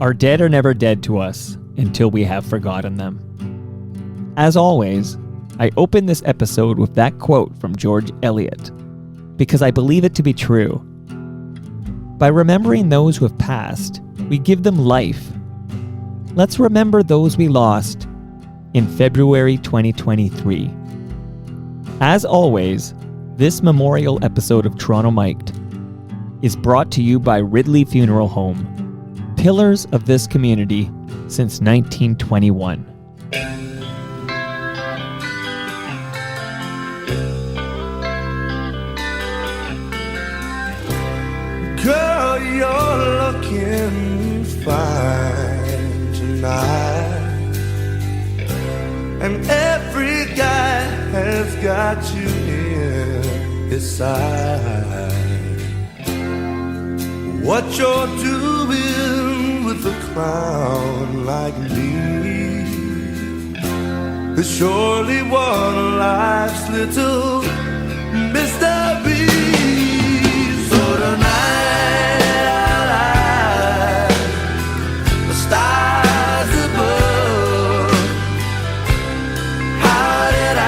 Our dead are never dead to us until we have forgotten them. As always, I open this episode with that quote from George Eliot, because I believe it to be true. By remembering those who have passed, we give them life. Let's remember those we lost in February 2023. As always, this memorial episode of Toronto Mic'd is brought to you by Ridley Funeral Home, pillars of this community since 1921. Girl, you're looking fine tonight, and every guy has got you in his sight. What you're doing with a clown like me is surely one of life's little mysteries. So tonight I'll light the stars above. How did I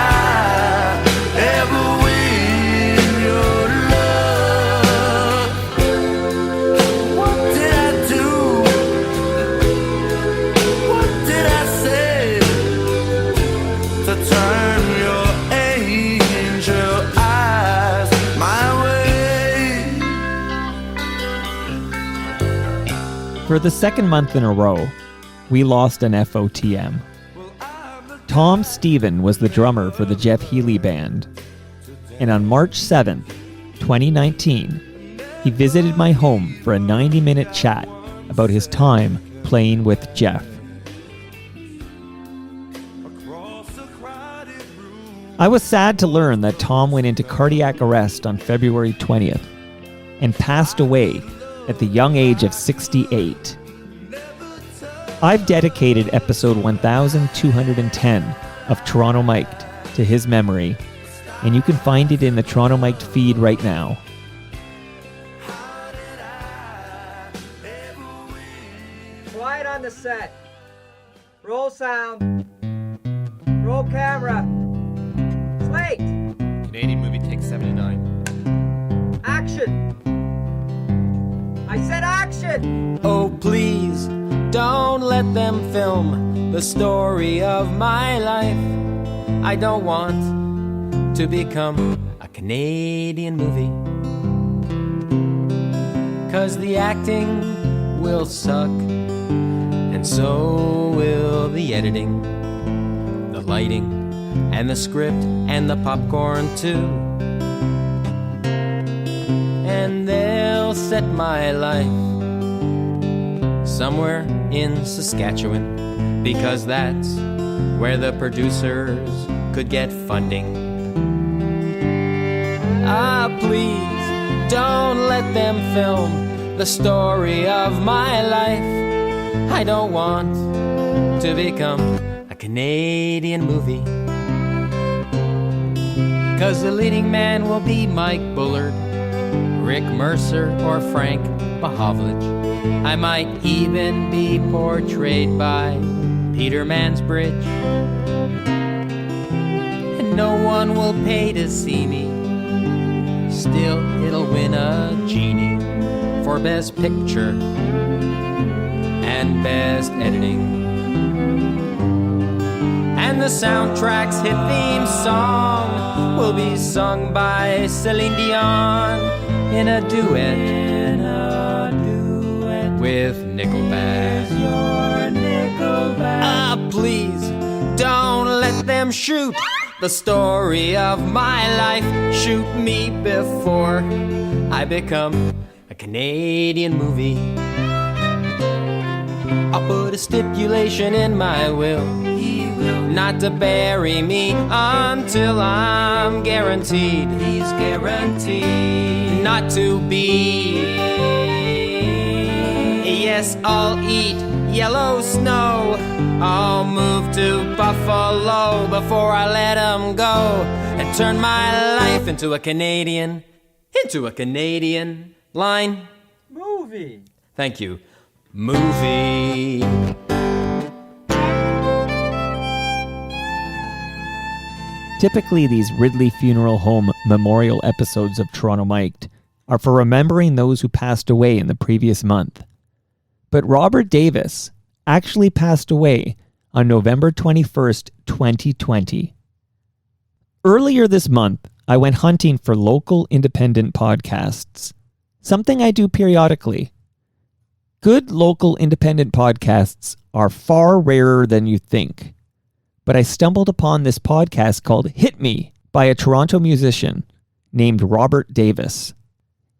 ever win your love? What did I do? What did I say to turn your angel eyes my way? For the second month in a row, we lost an FOTM. Tom Stephen was the drummer for the Jeff Healey Band, and on March 7th, 2019, he visited my home for a 90-minute chat about his time playing with Jeff. I was sad to learn that Tom went into cardiac arrest on February 20th and passed away at the young age of 68. I've dedicated episode 1210 of Toronto Mic'd to his memory, and you can find it in the Toronto Mic'd feed right now. Quiet on the set. Roll sound. Roll camera. Slate. Canadian movie take 79. Action. I said action. Oh, please, don't let them film the story of my life. I don't want to become a Canadian movie, 'cause the acting will suck, and so will the editing, the lighting, and the script, and the popcorn too. And they'll set my life somewhere in Saskatchewan, because that's where the producers could get funding. Ah, please, don't let them film the story of my life. I don't want to become a Canadian movie, 'cause the leading man will be Mike Bullard, Rick Mercer, or Frank Bahovlich. I might even be portrayed by Peter Mansbridge, and no one will pay to see me. Still, it'll win a Genie for Best Picture and Best Editing. And the soundtrack's hit theme song will be sung by Celine Dion in a duet with Nickelback. Ah, please, don't let them shoot the story of my life. Shoot me before I become a Canadian movie. I'll put a stipulation in my will, not to bury me until I'm guaranteed. He's guaranteed not to be. Yes, I'll eat yellow snow. I'll move to Buffalo before I let him go, and turn my life into a Canadian line. Movie. Thank you. movie. Typically, these Ridley Funeral Home memorial episodes of Toronto Mic'd are for remembering those who passed away in the previous month. But Robert Davis actually passed away on November 21st, 2020. Earlier this month, I went hunting for local independent podcasts, something I do periodically. Good local independent podcasts are far rarer than you think. But I stumbled upon this podcast called Hit Me by a Toronto musician named Robert Davis.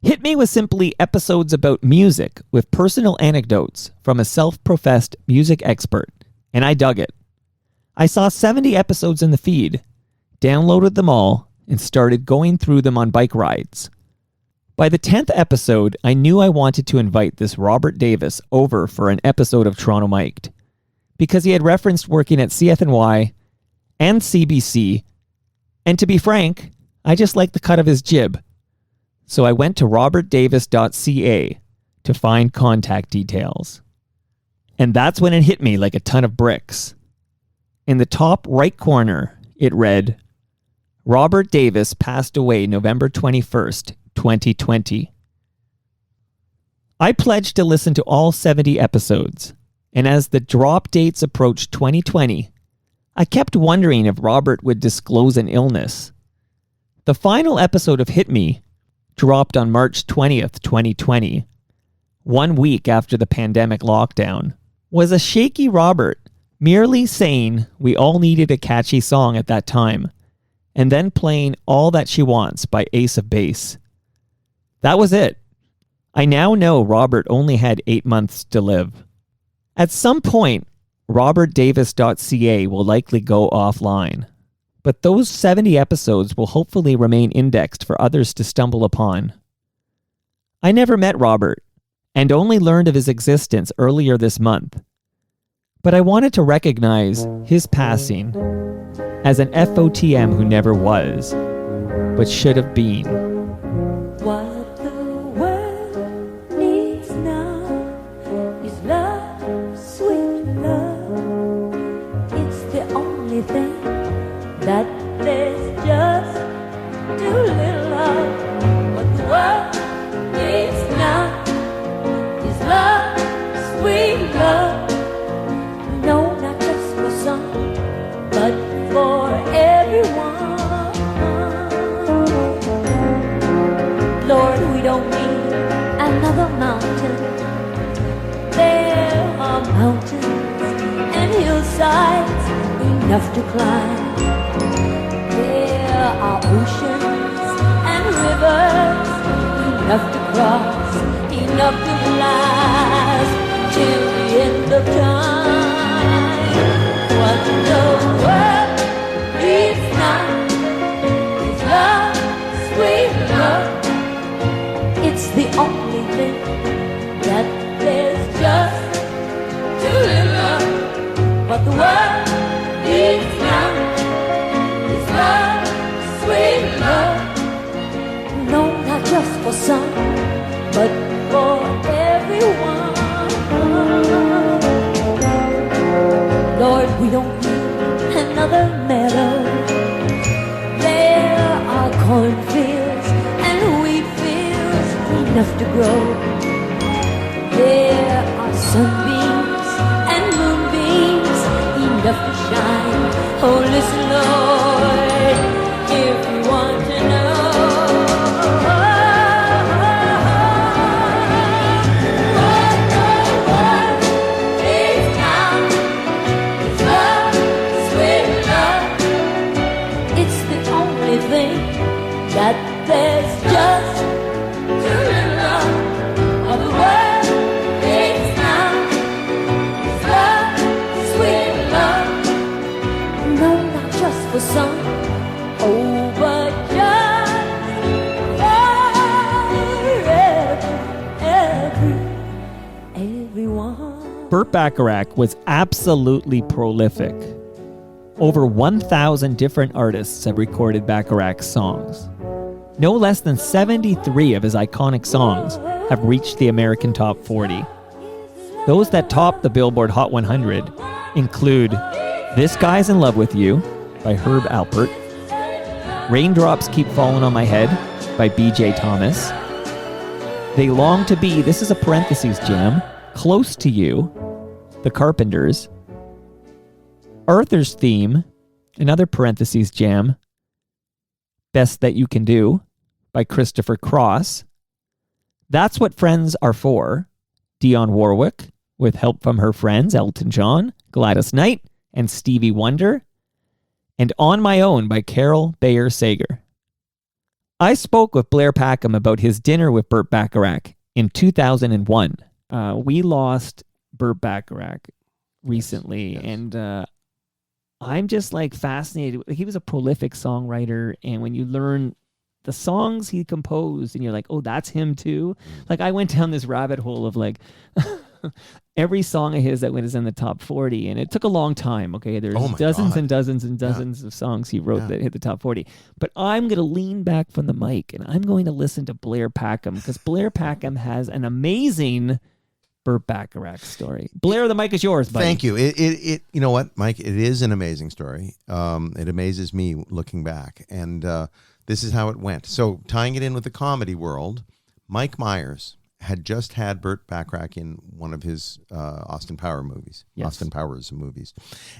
Hit Me was simply episodes about music with personal anecdotes from a self-professed music expert, and I dug it. I saw 70 episodes in the feed, downloaded them all, and started going through them on bike rides. By the 10th episode, I knew I wanted to invite this Robert Davis over for an episode of Toronto Mic'd, because he had referenced working at CFNY and CBC, and to be frank, I just liked the cut of his jib. So I went to robertdavis.ca to find contact details. And that's when it hit me like a ton of bricks. In the top right corner, it read, Robert Davis passed away November 21st, 2020. I pledged to listen to all 70 episodes. And as the drop dates approached 2020, I kept wondering if Robert would disclose an illness. The final episode of Hit Me dropped on March 20th, 2020, 1 week after the pandemic lockdown, was a shaky Robert merely saying we all needed a catchy song at that time, and then playing All That She Wants by Ace of Base. That was it. I now know Robert only had 8 months to live. At some point, robertdavis.ca will likely go offline, but those 70 episodes will hopefully remain indexed for others to stumble upon. I never met Robert, and only learned of his existence earlier this month, but I wanted to recognize his passing as an FOTM who never was, but should have been. What the world needs now is love, sweet love. It's the only thing that there's just too little of. What the world needs now is love, sweet love. No, not just for some, but for everyone. Lord, we don't need another mountain. There are mountains and hillsides enough to climb. There are oceans and rivers enough to cross, enough to last till the end of time. What the world needs now is love, sweet love. It's the only thing that there's just too little of. What the world needs now is love, sweet love. No, not just for some, but for everyone. Lord, we don't need another meadow. There are cornfields and wheat fields enough to grow. There are sunbeams and moonbeams enough to shine. Oh, listen, Lord, if you want to know. What the world needs now is love, sweet love. It's the only thing that there's just too little of. What the world needs now is love, sweet love. No, not just for some, oh, but just for everyone. Burt Bacharach was absolutely prolific. Over 1,000 different artists have recorded Bacharach's songs. No less than 73 of his iconic songs have reached the American Top 40. Those that top the Billboard Hot 100 include This Guy's in Love with You by Herb Alpert, Raindrops Keep Falling on My Head by B.J. Thomas, They Long to Be, this is a parentheses jam, Close to You, The Carpenters, Arthur's Theme, another parentheses jam, Best That You Can Do by Christopher Cross, That's What Friends Are For, Dionne Warwick, with help from her friends Elton John, Gladys Knight, and Stevie Wonder, and On My Own by Carol Bayer Sager. I spoke with Blair Packham about his dinner with Burt Bacharach in 2001. We lost Burt Bacharach recently, Yes. and I'm just like fascinated. He was a prolific songwriter, and when you learn the songs he composed, and you're like, oh, that's him too. Like I went down this rabbit hole of like every song of his that was in the top 40, and it took a long time. Okay, there's Oh my dozens God. and dozens and dozens of songs he wrote that hit the top 40. But I'm going to lean back from the mic, and I'm going to listen to Blair Packham, because Blair Packham has an amazing Burt Bacharach story. Blair, the mic is yours, buddy. Thank you. It you know what, Mike? It is an amazing story. It amazes me looking back, and this is how it went. So tying it in with the comedy world, Mike Myers had just had Burt Bacharach in one of his Austin Powers movies.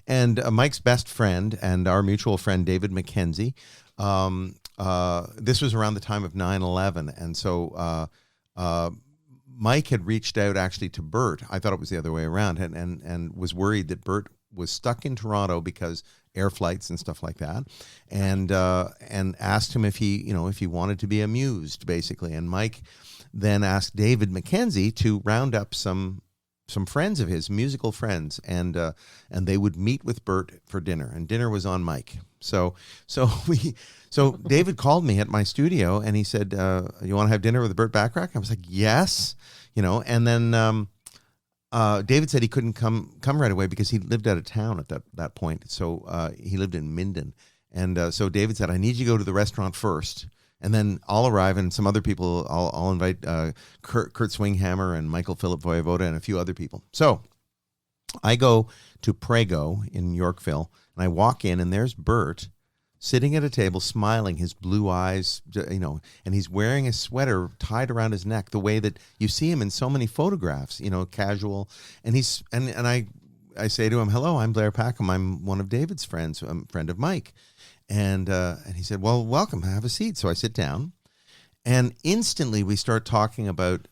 And Mike's best friend and our mutual friend, David McKenzie, this was around the time of 9/11. And so Mike had reached out actually to Burt. I thought it was the other way around, and was worried that Burt was stuck in Toronto because air flights and stuff like that, and asked him if he wanted to be amused, basically. And Mike then asked David McKenzie to round up some friends of his, musical friends, and they would meet with Burt for dinner, and dinner was on Mike. So David called me at my studio, and he said, "You want to have dinner with Burt Bacharach?" I was like, "Yes," and then David said he couldn't come right away because he lived out of town at that point. So he lived in Minden, and so David said, "I need you to go to the restaurant first, and then I'll arrive, and some other people. I'll invite Kurt Swinghammer and Michael Philip Voivoda and a few other people." So I go to Prego in Yorkville, and I walk in, and there's Burt sitting at a table, smiling, his blue eyes, and he's wearing a sweater tied around his neck, the way that you see him in so many photographs, casual. And he's and I say to him, "Hello, I'm Blair Packham. I'm one of David's friends. I'm a friend of Mike." And he said, "Well, welcome. Have a seat." So I sit down, and instantly we start talking about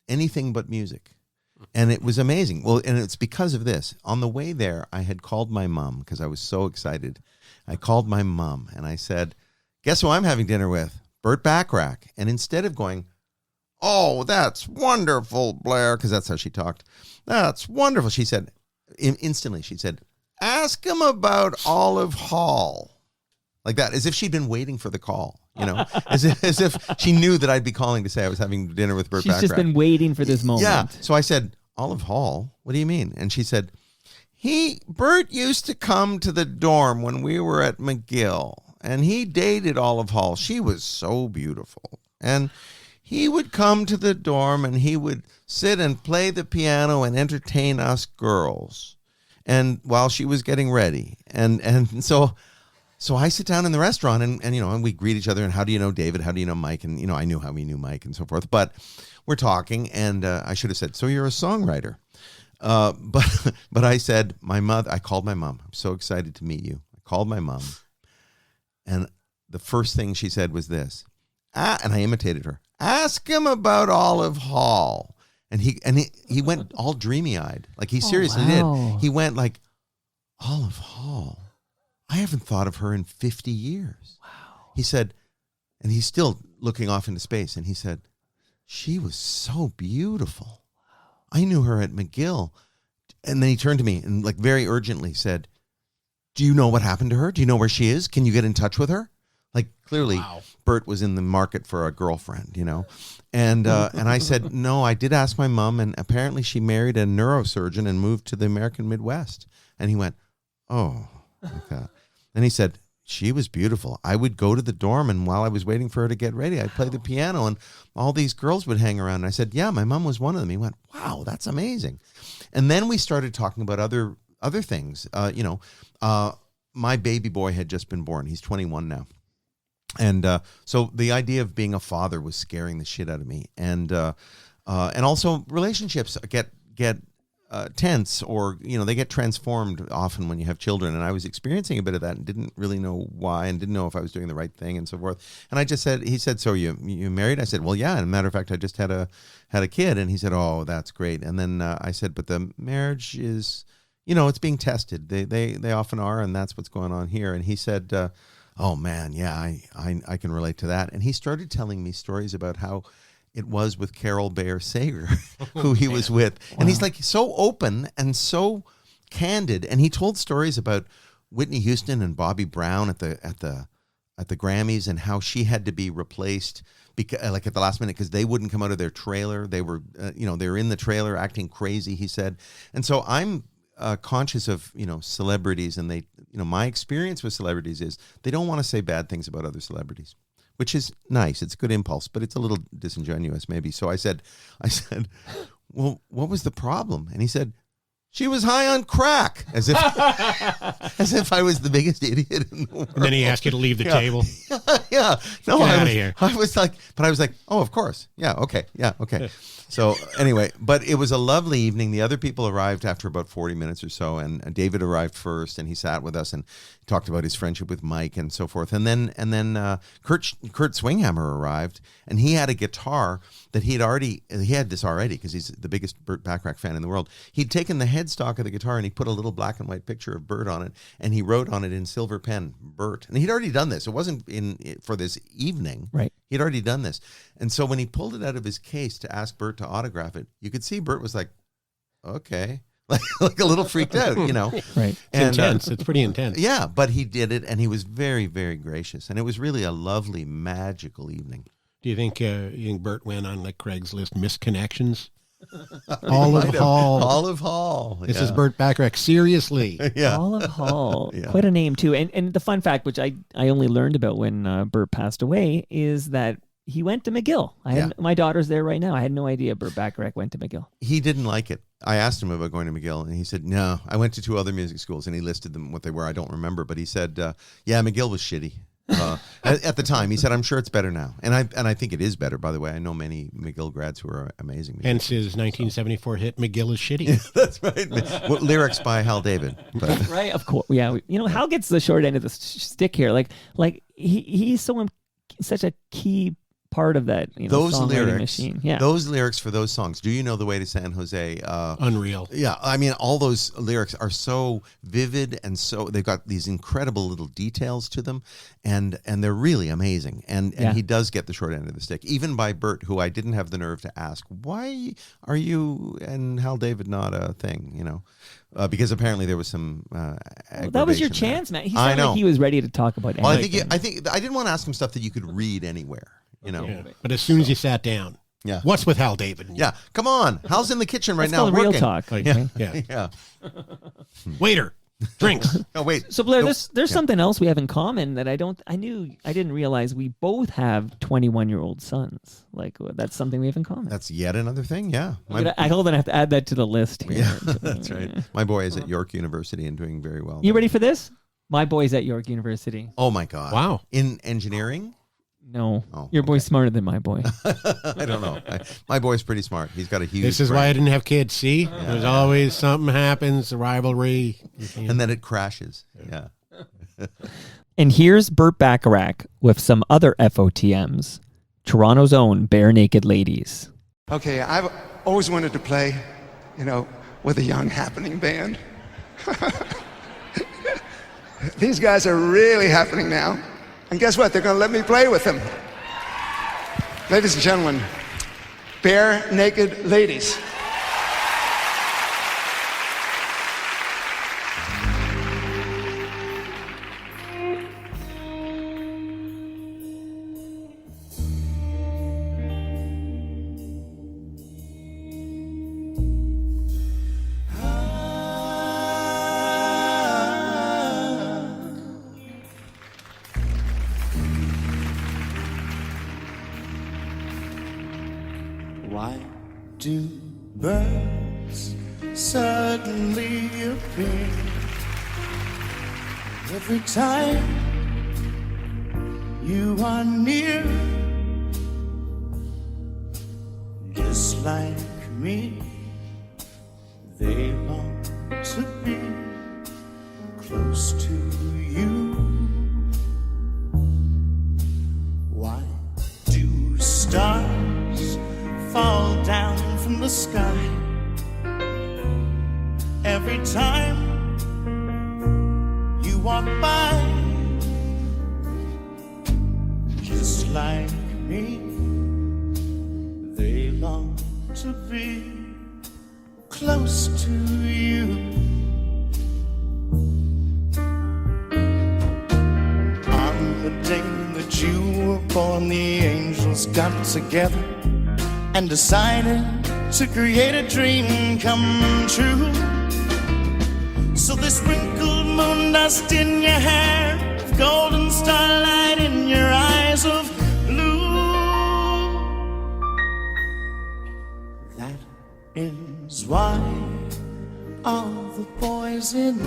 anything but music. And it was amazing. Well, and it's because of this. On the way there, I had called my mom because I was so excited. I called my mom and I said, "Guess who I'm having dinner with? Burt Bacharach." And instead of going, "Oh, that's wonderful, Blair," because that's how she talked. "That's wonderful," she said, instantly, she said, "Ask him about Olive Hall." Like that, as if she'd been waiting for the call, as if she knew that I'd be calling to say I was having dinner with Burt Bacharach. She's just been waiting for this moment. Yeah. So I said, "Olive Hall? What do you mean?" And she said, Burt used to come to the dorm when we were at McGill, and he dated Olive Hall. She was so beautiful. And he would come to the dorm, and he would sit and play the piano and entertain us girls, and while she was getting ready. And so I sit down in the restaurant, and we greet each other, and how do you know David? How do you know Mike? And, I knew how we knew Mike and so forth. But we're talking, and I should have said, "So you're a songwriter." But I said, I called my mom. "I'm so excited to meet you." I called my mom, and the first thing she said was this, and I imitated her. "Ask him about Olive Hall." And he went all dreamy-eyed. Like he seriously wow. did. He went like, "Olive Hall? I haven't thought of her in 50 years. Wow." He said, and he's still looking off into space, and he said, "She was so beautiful. I knew her at McGill." And then he turned to me and like very urgently said, "Do you know what happened to her? Do you know where she is? Can you get in touch with her?" Like clearly Burt was in the market for a girlfriend, And I said, "No, I did ask my mom, and apparently she married a neurosurgeon and moved to the American Midwest." And he went, "Oh, okay." And he said, she was beautiful. I would go to the dorm, and while I was waiting for her to get ready, I'd play the piano, and all these girls would hang around. And I said, yeah, my mom was one of them. He went, wow, that's amazing. And then we started talking about other things. My baby boy had just been born. He's 21 now. And so the idea of being a father was scaring the shit out of me. And also relationships get tense, or they get transformed often when you have children, and I was experiencing a bit of that and didn't really know why, and didn't know if I was doing the right thing and so forth. And I just said, he said, so you married? I said, well, yeah, and a matter of fact, I just had a kid. And he said, oh, that's great. And then I said, but the marriage is, it's being tested. They often are, and that's what's going on here. And he said, oh man, yeah, I can relate to that. And he started telling me stories about how it was with Carol Bayer Sager, who he was with. And he's like so open and so candid. And he told stories about Whitney Houston and Bobby Brown at the Grammys, and how she had to be replaced because, like, at the last minute, because they wouldn't come out of their trailer. They were, they were in the trailer acting crazy, he said. And so I'm conscious of, celebrities, and they, my experience with celebrities is they don't want to say bad things about other celebrities, which is nice. It's a good impulse, but it's a little disingenuous maybe. So I said, well, what was the problem? And he said, she was high on crack, as if I was the biggest idiot in the world. And then he asked you to leave the table. Yeah. No, Get out of here. I was like, oh, of course. Yeah. Okay. So anyway, but it was a lovely evening. The other people arrived after about 40 minutes or so, and David arrived first, and he sat with us and talked about his friendship with Mike and so forth. And then Kurt Swinghammer arrived, and he had a guitar that he had this already because he's the biggest Burt Bacharach fan in the world. He'd taken the headstock of the guitar and he put a little black and white picture of Burt on it, and he wrote on it in silver pen, Burt. And he'd already done this. It wasn't for this evening. Right. He'd already done this. And so when he pulled it out of his case to ask Burt to autograph it, you could see Burt was like, okay. like a little freaked out, Right. It's intense. It's pretty intense. Yeah, but he did it, and he was very, very gracious. And it was really a lovely, magical evening. Do you think Burt went on like Craigslist misconnections? Olive Hall. Olive Hall. This is Burt Bacharach. Seriously. Yeah. Olive Hall. Yeah. Quite a name, too. And the fun fact, which I only learned about when Burt passed away, is that he went to McGill. My daughter's there right now. I had no idea Burt Bacharach went to McGill. He didn't like it. I asked him about going to McGill, and he said, no. I went to 2 other music schools, and he listed them, what they were. I don't remember. But he said, yeah, McGill was shitty. At the time, he said, I'm sure it's better now. And I think it is better, by the way. I know many McGill grads who are amazing. Hence his 1974 hit, McGill is Shitty. That's right. Well, lyrics by Hal David. But. Right, of course. Yeah, Hal gets the short end of the stick here. Like he's such a key part of that those songwriting lyrics machine. Yeah, those lyrics for those songs. Do you know The Way to San Jose? Unreal. Yeah, I mean, all those lyrics are so vivid, and so they've got these incredible little details to them, and they're really amazing. And he does get the short end of the stick, even by Burt, who I didn't have the nerve to ask, why are you and Hal David not a thing? Because apparently there was some. That was your chance, man. He I sounded know. like he was ready to talk about Well, anything. I think I didn't want to ask him stuff that you could read anywhere. Yeah. But as soon as you sat down, Yeah. what's with Hal David? Yeah, come on. Hal's in the kitchen right That's now called real working. talk. Like, Yeah. yeah. Yeah. Waiter, drinks. Oh wait. So Blair, No. there's something else we have in common that I didn't realize. We both have 21-year-old sons. Like that's something we have in common. That's yet another thing. Yeah. I hold on, I have to add that to the list here. Yeah, that's right. My boy is at York University and doing very well. You ready for this? My boy's at York University. Oh my God. Wow. In engineering? No, Oh, your boy's smarter than my boy. I don't know. My boy's pretty smart. He's got a huge. This is why I brain. didn't have kids. See, there's always something happens, a rivalry. And then it crashes. Yeah. And here's Burt Bacharach with some other FOTMs. Toronto's own Bare Naked Ladies. Okay, I've always wanted to play, with a young happening band. These guys are really happening now. And guess what? They're going to let me play with them. Ladies and gentlemen, Bare Naked Ladies. do birds suddenly appear every time you are near? Just like me, they long to be close to you. Why do stars fall down from the sky every time you walk by? Just like me, they long to be close to you. On the day that you were born, the angels got together and decided to create a dream come true. So they sprinkled moon dust in your hair, golden starlight in your eyes of blue. That is why all the boys in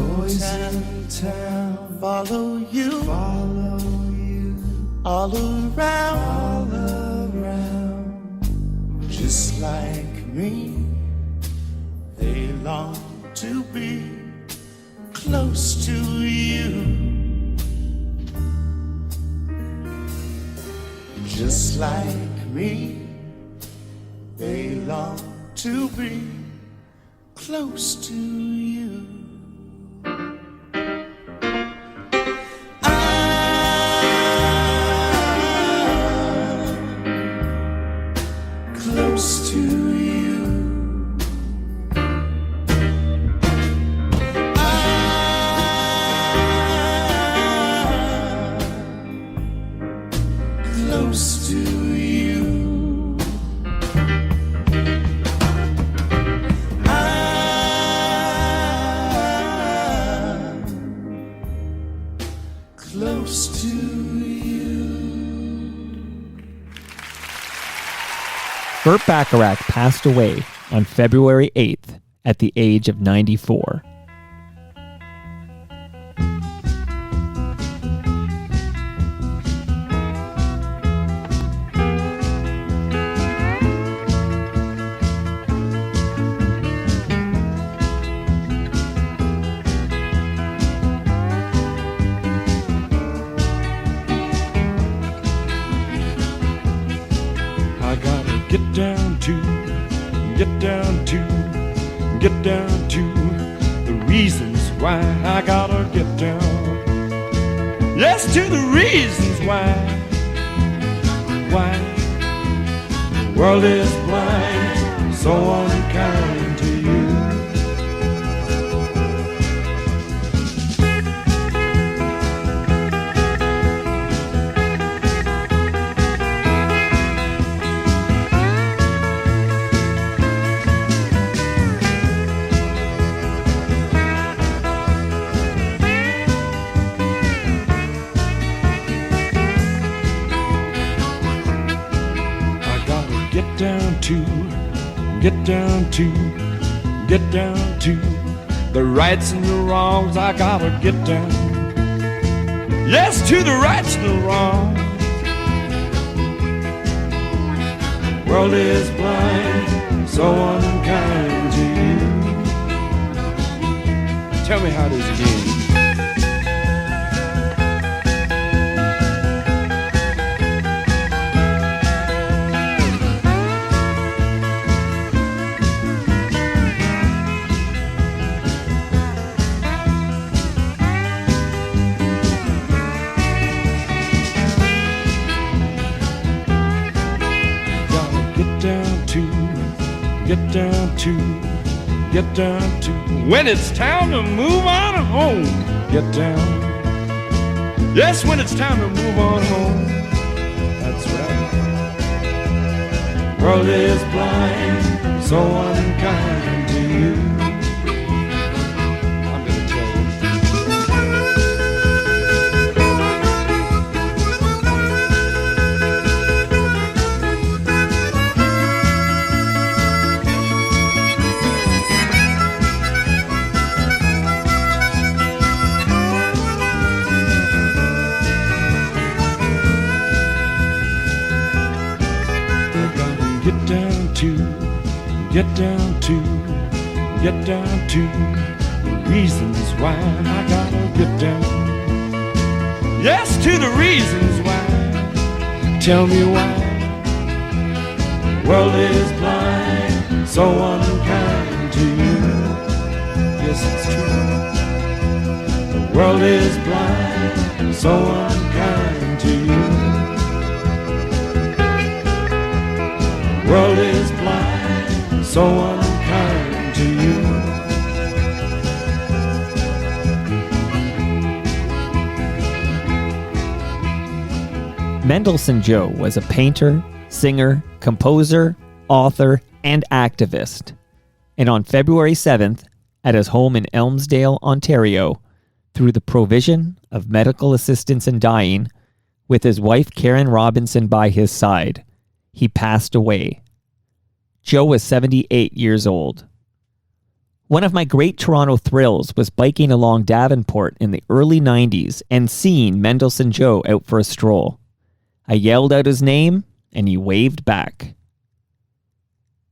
town follow you all around. Just like me, they long to be close to you. Just like me, they long to be close to you. Close to you. Close to you. Close to you. Burt Bacharach passed away on February 8th at the age of 94. I gotta get down to the reasons why. I gotta get down, yes, to the reasons why the world is blind, so unkind to you. Get down to the rights and the wrongs. I gotta get down, yes, to the rights and the wrongs. World is blind, so unkind to you. Tell me how it is again. Get down to when it's time to move on home. Get down, yes, when it's time to move on home. That's right. World is blind, so unkind to you. I'm gonna tell you. get down to the reasons why I gotta get down. Yes, to the reasons why. Tell me why the world is blind, so unkind to you. Yes, it's true. The world is blind, so unkind to you. The world is blind, so unkind to you. Mendelssohn Joe was a painter, singer, composer, author, and activist. And on February 7th, at his home in Elmsdale, Ontario, through the provision of medical assistance in dying, with his wife Karen Robinson by his side, he passed away. Joe was 78 years old. One of my great Toronto thrills was biking along Davenport in the early 90s and seeing Mendelssohn Joe out for a stroll. I yelled out his name, and he waved back.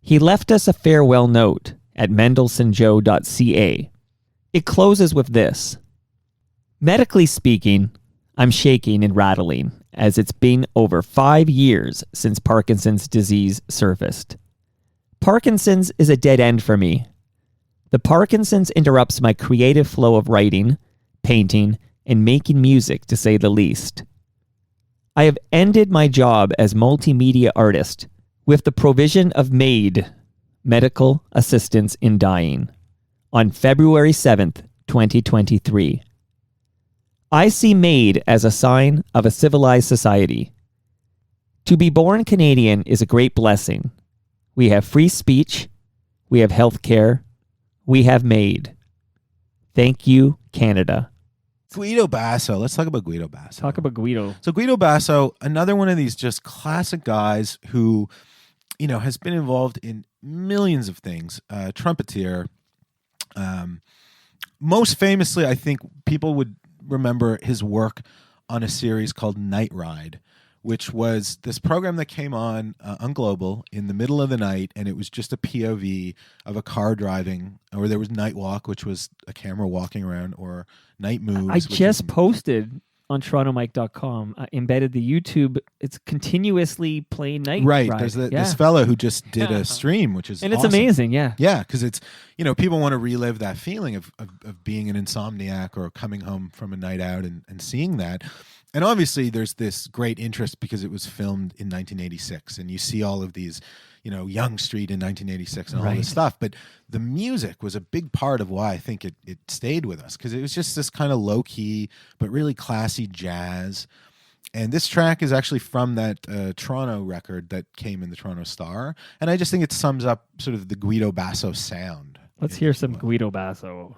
He left us a farewell note at mendelssohnjoe.ca. It closes with this. Medically speaking, I'm shaking and rattling, as it's been over 5 years since Parkinson's disease surfaced. Parkinson's is a dead end for me. The Parkinson's interrupts my creative flow of writing, painting, and making music, to say the least. I have ended my job as multimedia artist with the provision of MAID, Medical Assistance in Dying, on February 7th, 2023. I see MAID as a sign of a civilized society. To be born Canadian is a great blessing. We have free speech, we have health care, we have MAID. Thank you, Canada. Guido Basso. Let's talk about Guido Basso. Talk about Guido. So Guido Basso, another one of these just classic guys who, has been involved in millions of things. Trumpeter. Most famously, I think people would remember his work on a series called Night Ride, which was this program that came on Global in the middle of the night, and it was just a POV of a car driving, or there was Night Walk, which was a camera walking around, or Night Moves. I just posted on TorontoMike.com, embedded the YouTube. It's continuously playing Night Right. Ride. There's this fellow who just did a stream, which is and it's awesome. amazing, yeah. Yeah, because it's, people want to relive that feeling of being an insomniac or coming home from a night out and seeing that. And obviously there's this great interest because it was filmed in 1986, and you see all of these, Young Street in 1986 and all this stuff. But the music was a big part of why I think it stayed with us, because it was just this kind of low key but really classy jazz. And this track is actually from that Toronto record that came in the Toronto Star. And I just think it sums up sort of the Guido Basso sound. Let's hear some Guido Basso.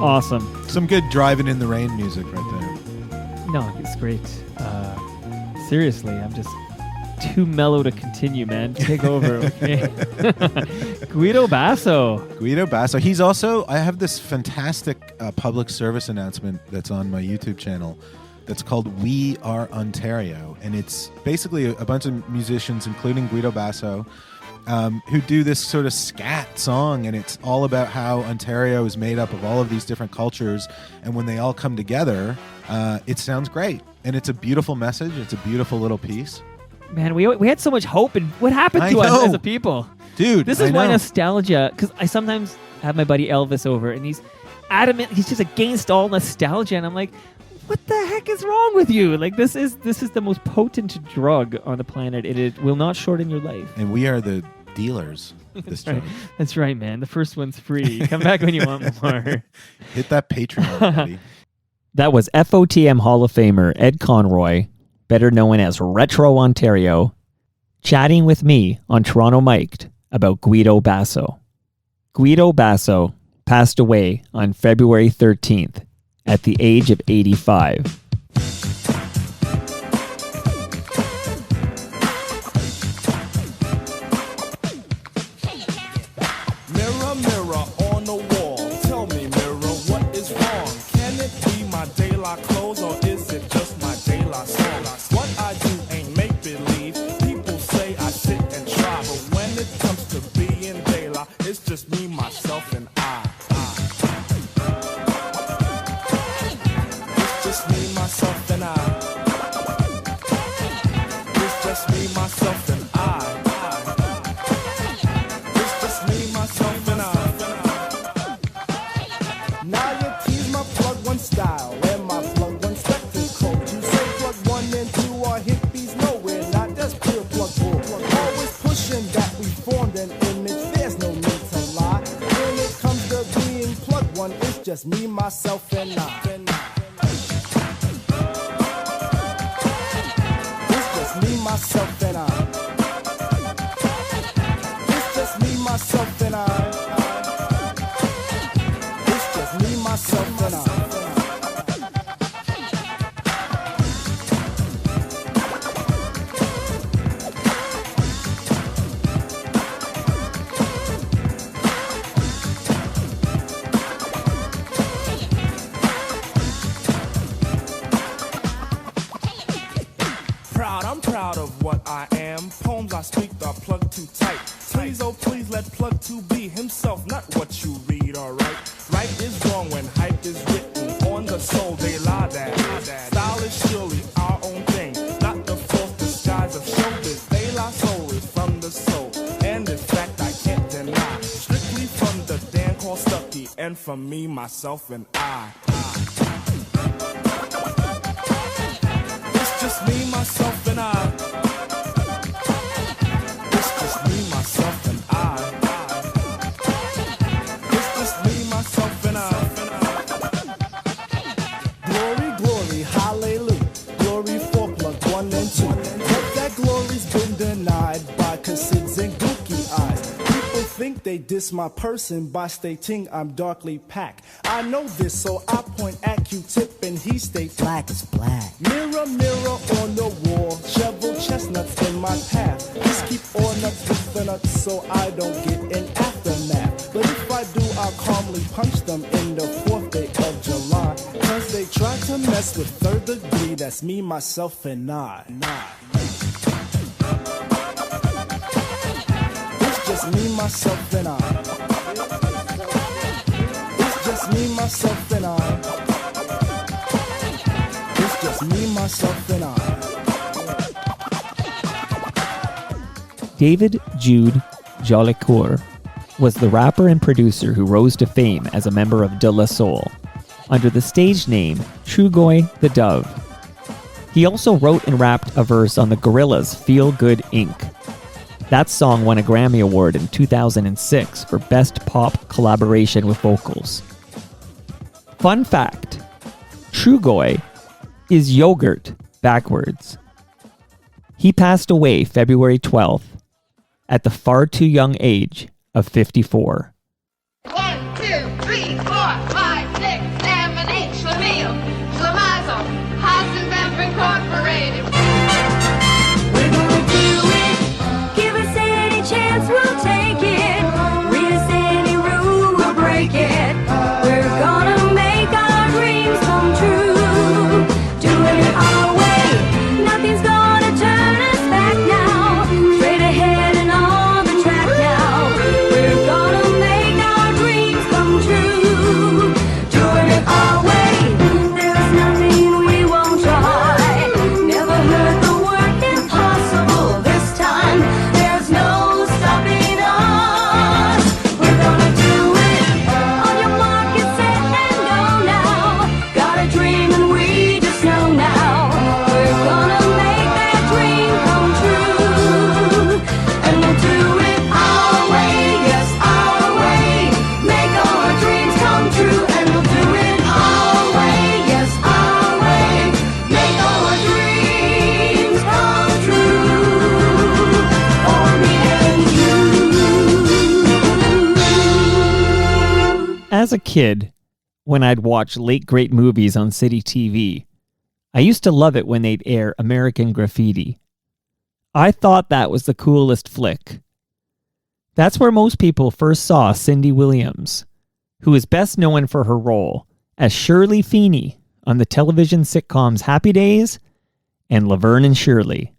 Awesome. Some good driving in the rain music right there. No, it's great. Seriously, I'm just too mellow to continue, man. Take over, okay? Guido Basso. Guido Basso. He's also, I have this fantastic public service announcement that's on my YouTube channel that's called We Are Ontario. And it's basically a bunch of musicians, including Guido Basso, who do this sort of scat song, and it's all about how Ontario is made up of all of these different cultures, and when they all come together, it sounds great, and it's a beautiful message. It's a beautiful little piece. Man, we had so much hope, and what happened to us as a people? Dude, this is why nostalgia, because I sometimes have my buddy Elvis over, and adamant. He's just against all nostalgia, and I'm like, what the heck is wrong with you? Like, this is the most potent drug on the planet. It will not shorten your life. And we are the dealers of this drug. That's right, man. The first one's free. Come back when you want more. Hit that Patreon, buddy. That was FOTM Hall of Famer Ed Conroy, better known as Retro Ontario, chatting with me on Toronto Mic'd about Guido Basso. Guido Basso passed away on February 13th at the age of 85. Mirror, mirror on the wall, tell me, mirror, what is wrong? Can it be my De La clothes or is it just my De La song? What I do ain't make believe. People say I sit and try, but when it comes to being De La, it's just me, myself, and I. It's just me, myself, and I. It's just me, myself, and I. It's just me, myself, and I. Now you tease my plug one style and my plug one spectacle. You say plug 1 and 2 are hippies, no we're not, that's pure plug bull. Always pushing that we formed an image, there's no need to lie. When it comes to being plug 1, it's just me, myself, and I. It's just me, myself, and I. It's just me, myself, and I. It's just me, myself, and I. Proud, I'm proud of what I am. Poems I speak are plugged too tight. Please, oh please, let plug 2 be himself, not what you read, alright? Right is wrong when hype is written on the soul, they lie that. Style is surely our own thing, not the false disguise of showbiz. They lie soul is from the soul, and in fact I can't deny. Strictly from the Dan called Stucky, and from me, myself, and I. It's just me, myself, and I. It's just me, myself, and I. It's just me, myself, and I. Glory, glory, hallelujah. Glory for plug 1 and 2. But that glory's been denied by Cassids and gooky eyes. People think they diss my person by stating I'm darkly packed. I know this, so I point at Q-Tip and he states black is black. Mirror, mirror on the wall, shovel chestnuts in my path. Just keep all nuts with the nuts so I don't get an aftermath. But if I do, I'll calmly punch them in the 4th day of July. Cause they try to mess with 3rd degree, that's me, myself, and I. It's just me, myself, and I. It's just me, myself, and I. It's just me, myself, and I. David Jude Jolicoeur was the rapper and producer who rose to fame as a member of De La Soul under the stage name Trugoy the Dove. He also wrote and rapped a verse on the Gorillaz' Feel Good Inc. That song won a Grammy Award in 2006 for Best Pop Collaboration with Vocals. Fun fact, Trugoy is yogurt backwards. He passed away February 12th at the far too young age of 54. 1, 2, 3, 4, 5, 6, 7, 8, Schlemiel, Schlemazel, Haas and Bemp Incorporated. We're gonna do it. Give us any chance, we'll take it. Read us any rule, we'll break it. We're gonna make our dreams come true. Doing it our way. Nothing's gonna turn us back now. Straight ahead and on the track now. We're gonna make As a kid, when I'd watch late great movies on City TV, I used to love it when they'd air American Graffiti. I thought that was the coolest flick. That's where most people first saw Cindy Williams, who is best known for her role as Shirley Feeney on the television sitcoms Happy Days and Laverne and Shirley.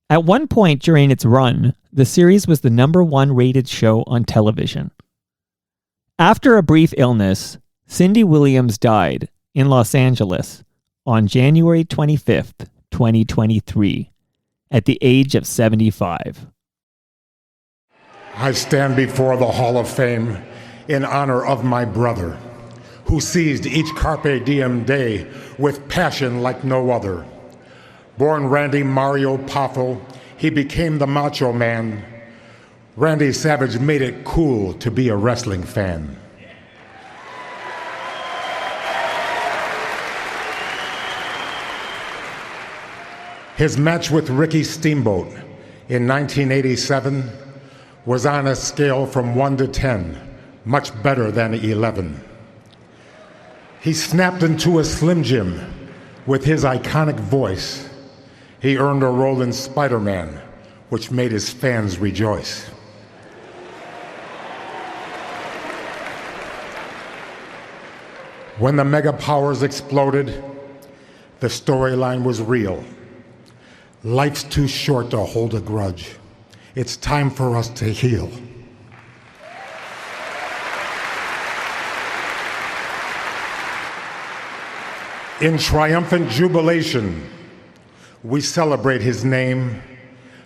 At one point during its run, the series was the #1 rated show on television. After a brief illness, Cindy Williams died in Los Angeles on January 25th, 2023, at the age of 75. I stand before the Hall of Fame in honor of my brother, who seized each Carpe Diem day with passion like no other. Born Randy Mario Poffo, he became the Macho Man. Randy Savage made it cool to be a wrestling fan. His match with Ricky Steamboat in 1987 was on a scale from 1 to 10, much better than 11. He snapped into a Slim Jim with his iconic voice. He earned a role in Spider-Man, which made his fans rejoice. When the mega powers exploded, the storyline was real. Life's too short to hold a grudge. It's time for us to heal. In triumphant jubilation, we celebrate his name.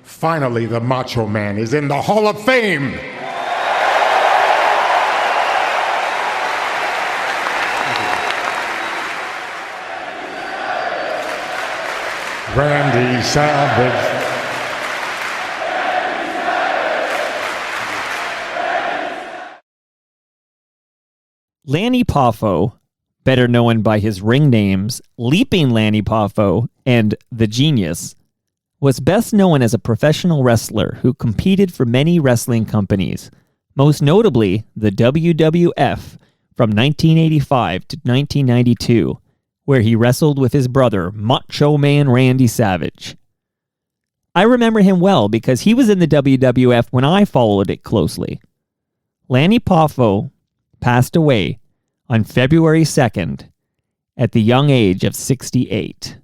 Finally, the Macho Man is in the Hall of Fame. Randy Savage. Lanny Poffo, better known by his ring names Leaping Lanny Poffo and The Genius, was best known as a professional wrestler who competed for many wrestling companies, most notably the WWF from 1985 to 1992, where he wrestled with his brother, Macho Man Randy Savage. I remember him well because he was in the WWF when I followed it closely. Lanny Poffo passed away on February 2nd at the young age of 68.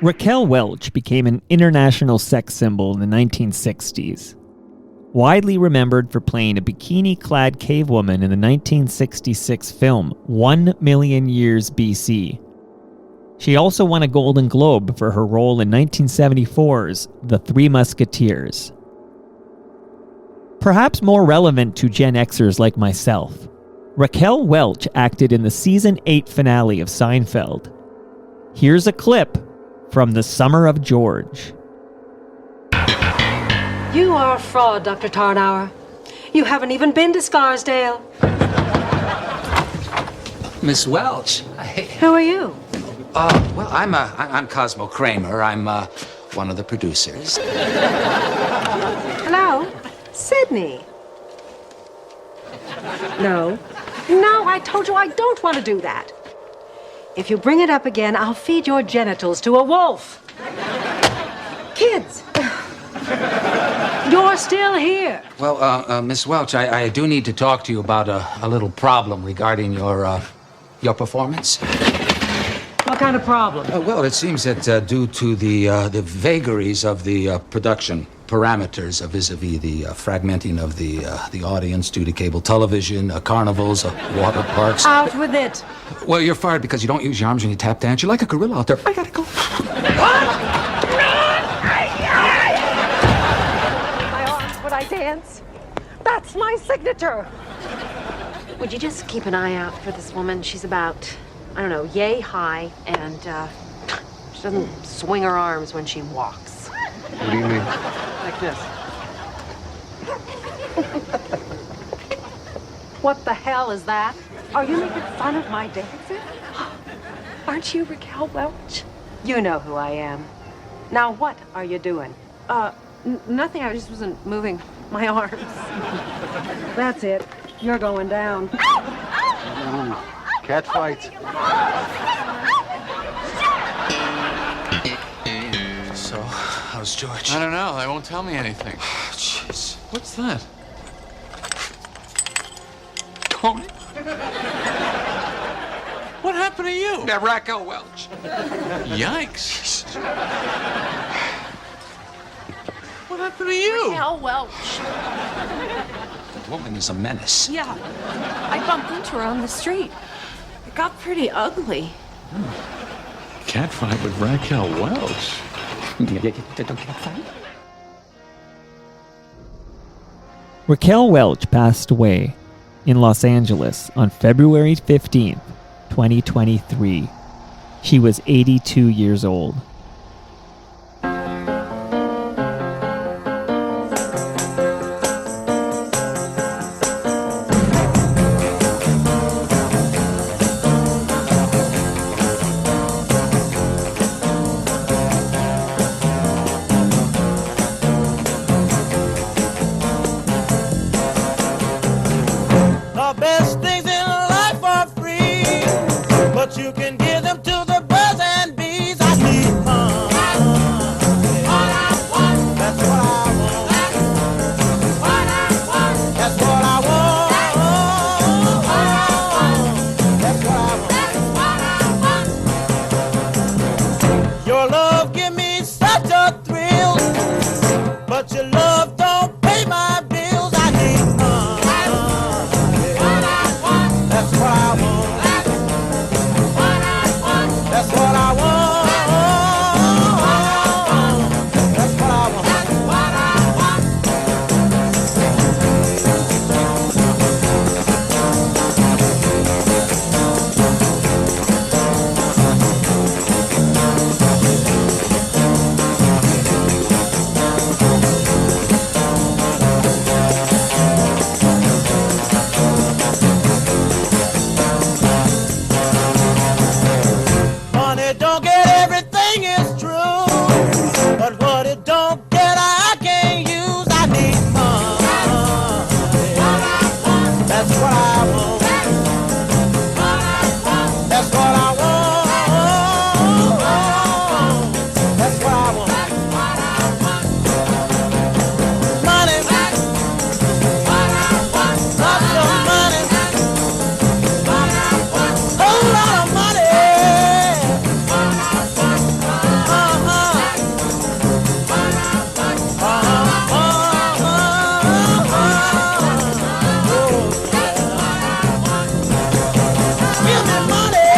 Raquel Welch became an international sex symbol in the 1960s. Widely remembered for playing a bikini-clad cave woman in the 1966 film 1 Million Years BC. She also won a Golden Globe for her role in 1974's The Three Musketeers. Perhaps more relevant to Gen Xers like myself, Raquel Welch acted in the season 8 finale of Seinfeld. Here's a clip from The Summer of George. You are a fraud, Dr. Tarnower. You haven't even been to Scarsdale. Miss Welch. Who are you? Well, I'm Cosmo Kramer. I'm one of the producers. Hello? Sydney. No. No, I told you I don't want to do that. If you bring it up again, I'll feed your genitals to a wolf. Kids, you're still here. Well, Miss Welch, I do need to talk to you about a little problem regarding your performance. What kind of problem? Well, it seems that due to the vagaries of the production parameters vis-a-vis the fragmenting of the audience due to cable television, carnivals, water parks. Out with it. Well, you're fired because you don't use your arms when you tap dance. You're like a gorilla out there. I gotta go. My arms when I dance. That's my signature. Would you just keep an eye out for this woman? She's about, I don't know, yay high, and she doesn't swing her arms when she walks. What do you mean? Like this. What the hell is that? Are you making fun of my dancing? Aren't you Raquel Welch? You know who I am. Now, what are you doing? Nothing. I just wasn't moving my arms. That's it. You're going down. Cat fights. So, how's George? I don't know. They won't tell me anything. Jeez. What's that? Tony? What happened to you? Raquel Welch. Yikes. What happened to you? Raquel Welch. The woman is a menace. Yeah. I bumped into her on the street. It got pretty ugly. Cat fight with Raquel Welch. Raquel Welch passed away in Los Angeles on February 15th, 2023. She was 82 years old. The best things in life are free, but you can give them to the birds and bees. I need fun. That's what I want. That's what I want. That's what I want. Your love give me such a thrill, but your love don't pay my bills. I need fun. That's what I want. That's what I want. That's what I want. Money don't get everything is true, but what it don't get I can't use. I need money. That's what I want. That's what I want. That's what I want. Money. Lots of money. Whole lot of money. Give me money,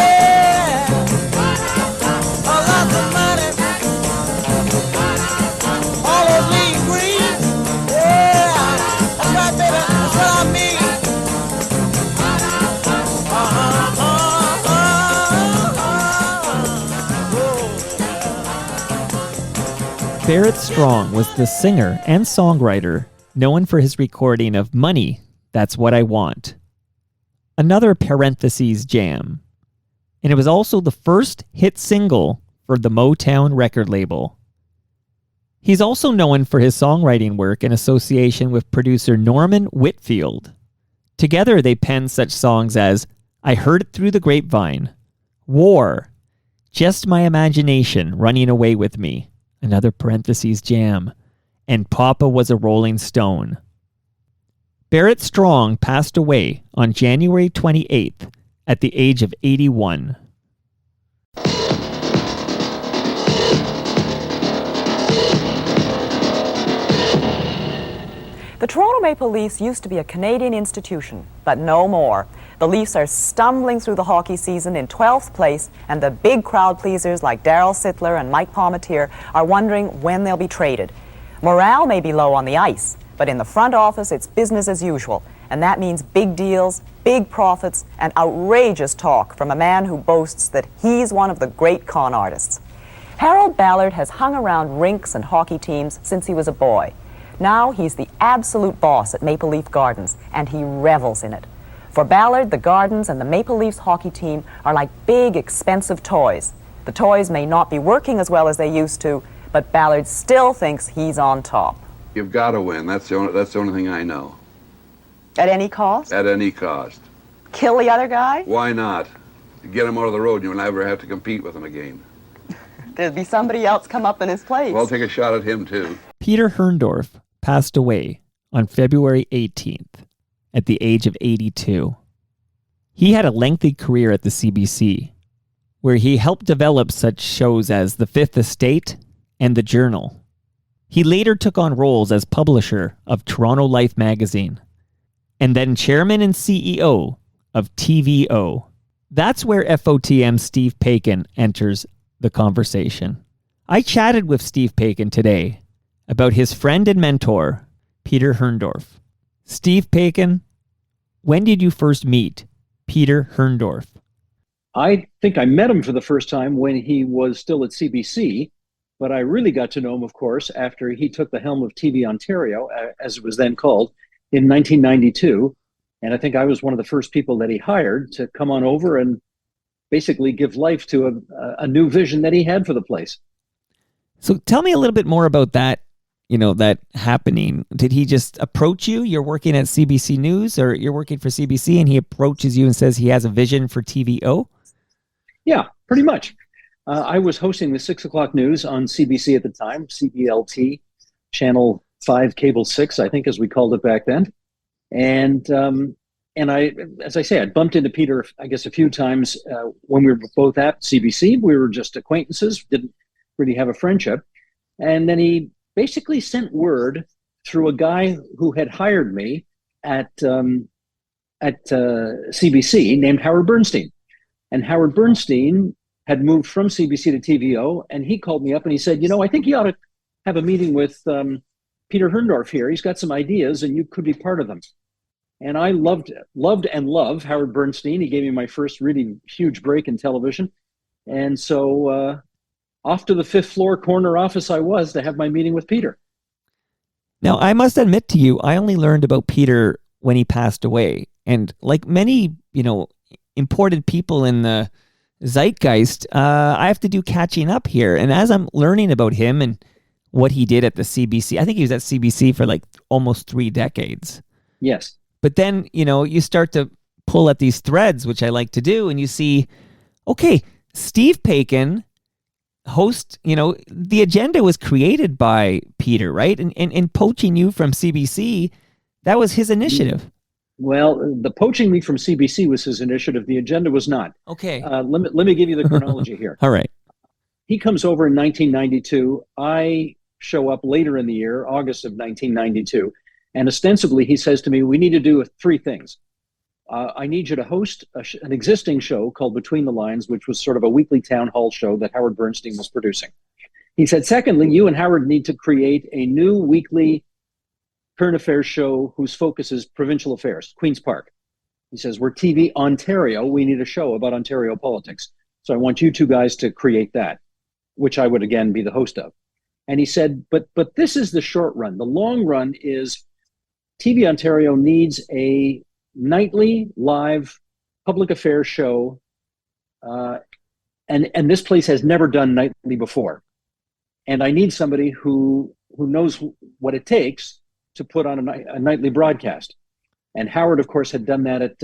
a lot of money, all those leaves green, yeah, that's right, baby, that's what I mean. Barrett Strong was the singer and songwriter known for his recording of Money, That's What I Want, another parentheses jam, and it was also the first hit single for the Motown record label. He's also known for his songwriting work in association with producer Norman Whitfield. Together they penned such songs as I Heard It Through the Grapevine, War, Just My Imagination Running Away With Me, another parentheses jam, and Papa Was a Rolling Stone. Barrett Strong passed away on January 28th at the age of 81. The Toronto Maple Leafs used to be a Canadian institution, but no more. The Leafs are stumbling through the hockey season in 12th place, and the big crowd pleasers like Darryl Sittler and Mike Palmateer are wondering when they'll be traded. Morale may be low on the ice, but in the front office it's business as usual, and that means big deals, big profits, and outrageous talk from a man who boasts that he's one of the great con artists. Harold Ballard has hung around rinks and hockey teams since he was a boy. Now he's the absolute boss at Maple Leaf Gardens, and he revels in it. For Ballard, the Gardens and the Maple Leafs hockey team are like big, expensive toys. The toys may not be working as well as they used to, but Ballard still thinks he's on top. You've got to win. That's the only thing I know. At any cost? At any cost. Kill the other guy? Why not? Get him out of the road, you'll never have to compete with him again. There'd be somebody else come up in his place. Well, take a shot at him, too. Peter Herndorf passed away on February 18th at the age of 82. He had a lengthy career at the CBC, where he helped develop such shows as The Fifth Estate and The Journal. He later took on roles as publisher of Toronto Life magazine, and then chairman and CEO of TVO. That's where FOTM Steve Paikin enters the conversation. I chatted with Steve Paikin today about his friend and mentor, Peter Herndorf. Steve Paikin, when did you first meet Peter Herndorf? I think I met him for the first time when he was still at CBC, but I really got to know him, of course, after he took the helm of TV Ontario, as it was then called, in 1992. And I think I was one of the first people that he hired to come on over and basically give life to a new vision that he had for the place. So tell me a little bit more about that, that happening. Did he just approach you? You're working at CBC News, or you're working for CBC, and he approaches you and says he has a vision for TVO? Yeah, pretty much. I was hosting the 6 o'clock news on CBC at the time, CBLT, Channel 5, Cable 6, I think, as we called it back then. And I, as I say, I bumped into Peter, I guess, a few times when we were both at CBC. We were just acquaintances, didn't really have a friendship. And then he basically sent word through a guy who had hired me at CBC named Howard Bernstein. And Howard Bernstein had moved from CBC to TVO, and he called me up and he said, I think you ought to have a meeting with Peter Herndorf here. He's got some ideas and you could be part of them. And I loved and love Howard Bernstein. He gave me my first really huge break in television. And so off to the 5th floor corner office I was to have my meeting with Peter. Now, I must admit to you, I only learned about Peter when he passed away. And like many, important people in the zeitgeist, I have to do catching up here. And as I'm learning about him and what he did at the CBC, I think he was at CBC for like almost 3 decades. Yes. But then, you start to pull at these threads, which I like to do, and you see, okay, Steve Paikin host, the agenda was created by Peter, right? And poaching you from CBC, that was his initiative. Well, the poaching me from CBC was his initiative. The agenda was not. Okay. Let me give you the chronology here. All right. He comes over in 1992. I show up later in the year, August of 1992. And ostensibly, he says to me, we need to do 3 things. I need you to host an existing show called Between the Lines, which was sort of a weekly town hall show that Howard Bernstein was producing. He said, secondly, you and Howard need to create a new weekly current affairs show whose focus is provincial affairs, Queen's Park. He says, we're TV Ontario. We need a show about Ontario politics. So I want you 2 guys to create that, which I would, again, be the host of. And he said, but this is the short run. The long run is TV Ontario needs a nightly live public affairs show. And this place has never done nightly before. And I need somebody who knows what it takes to put on a nightly broadcast. And Howard, of course, had done that at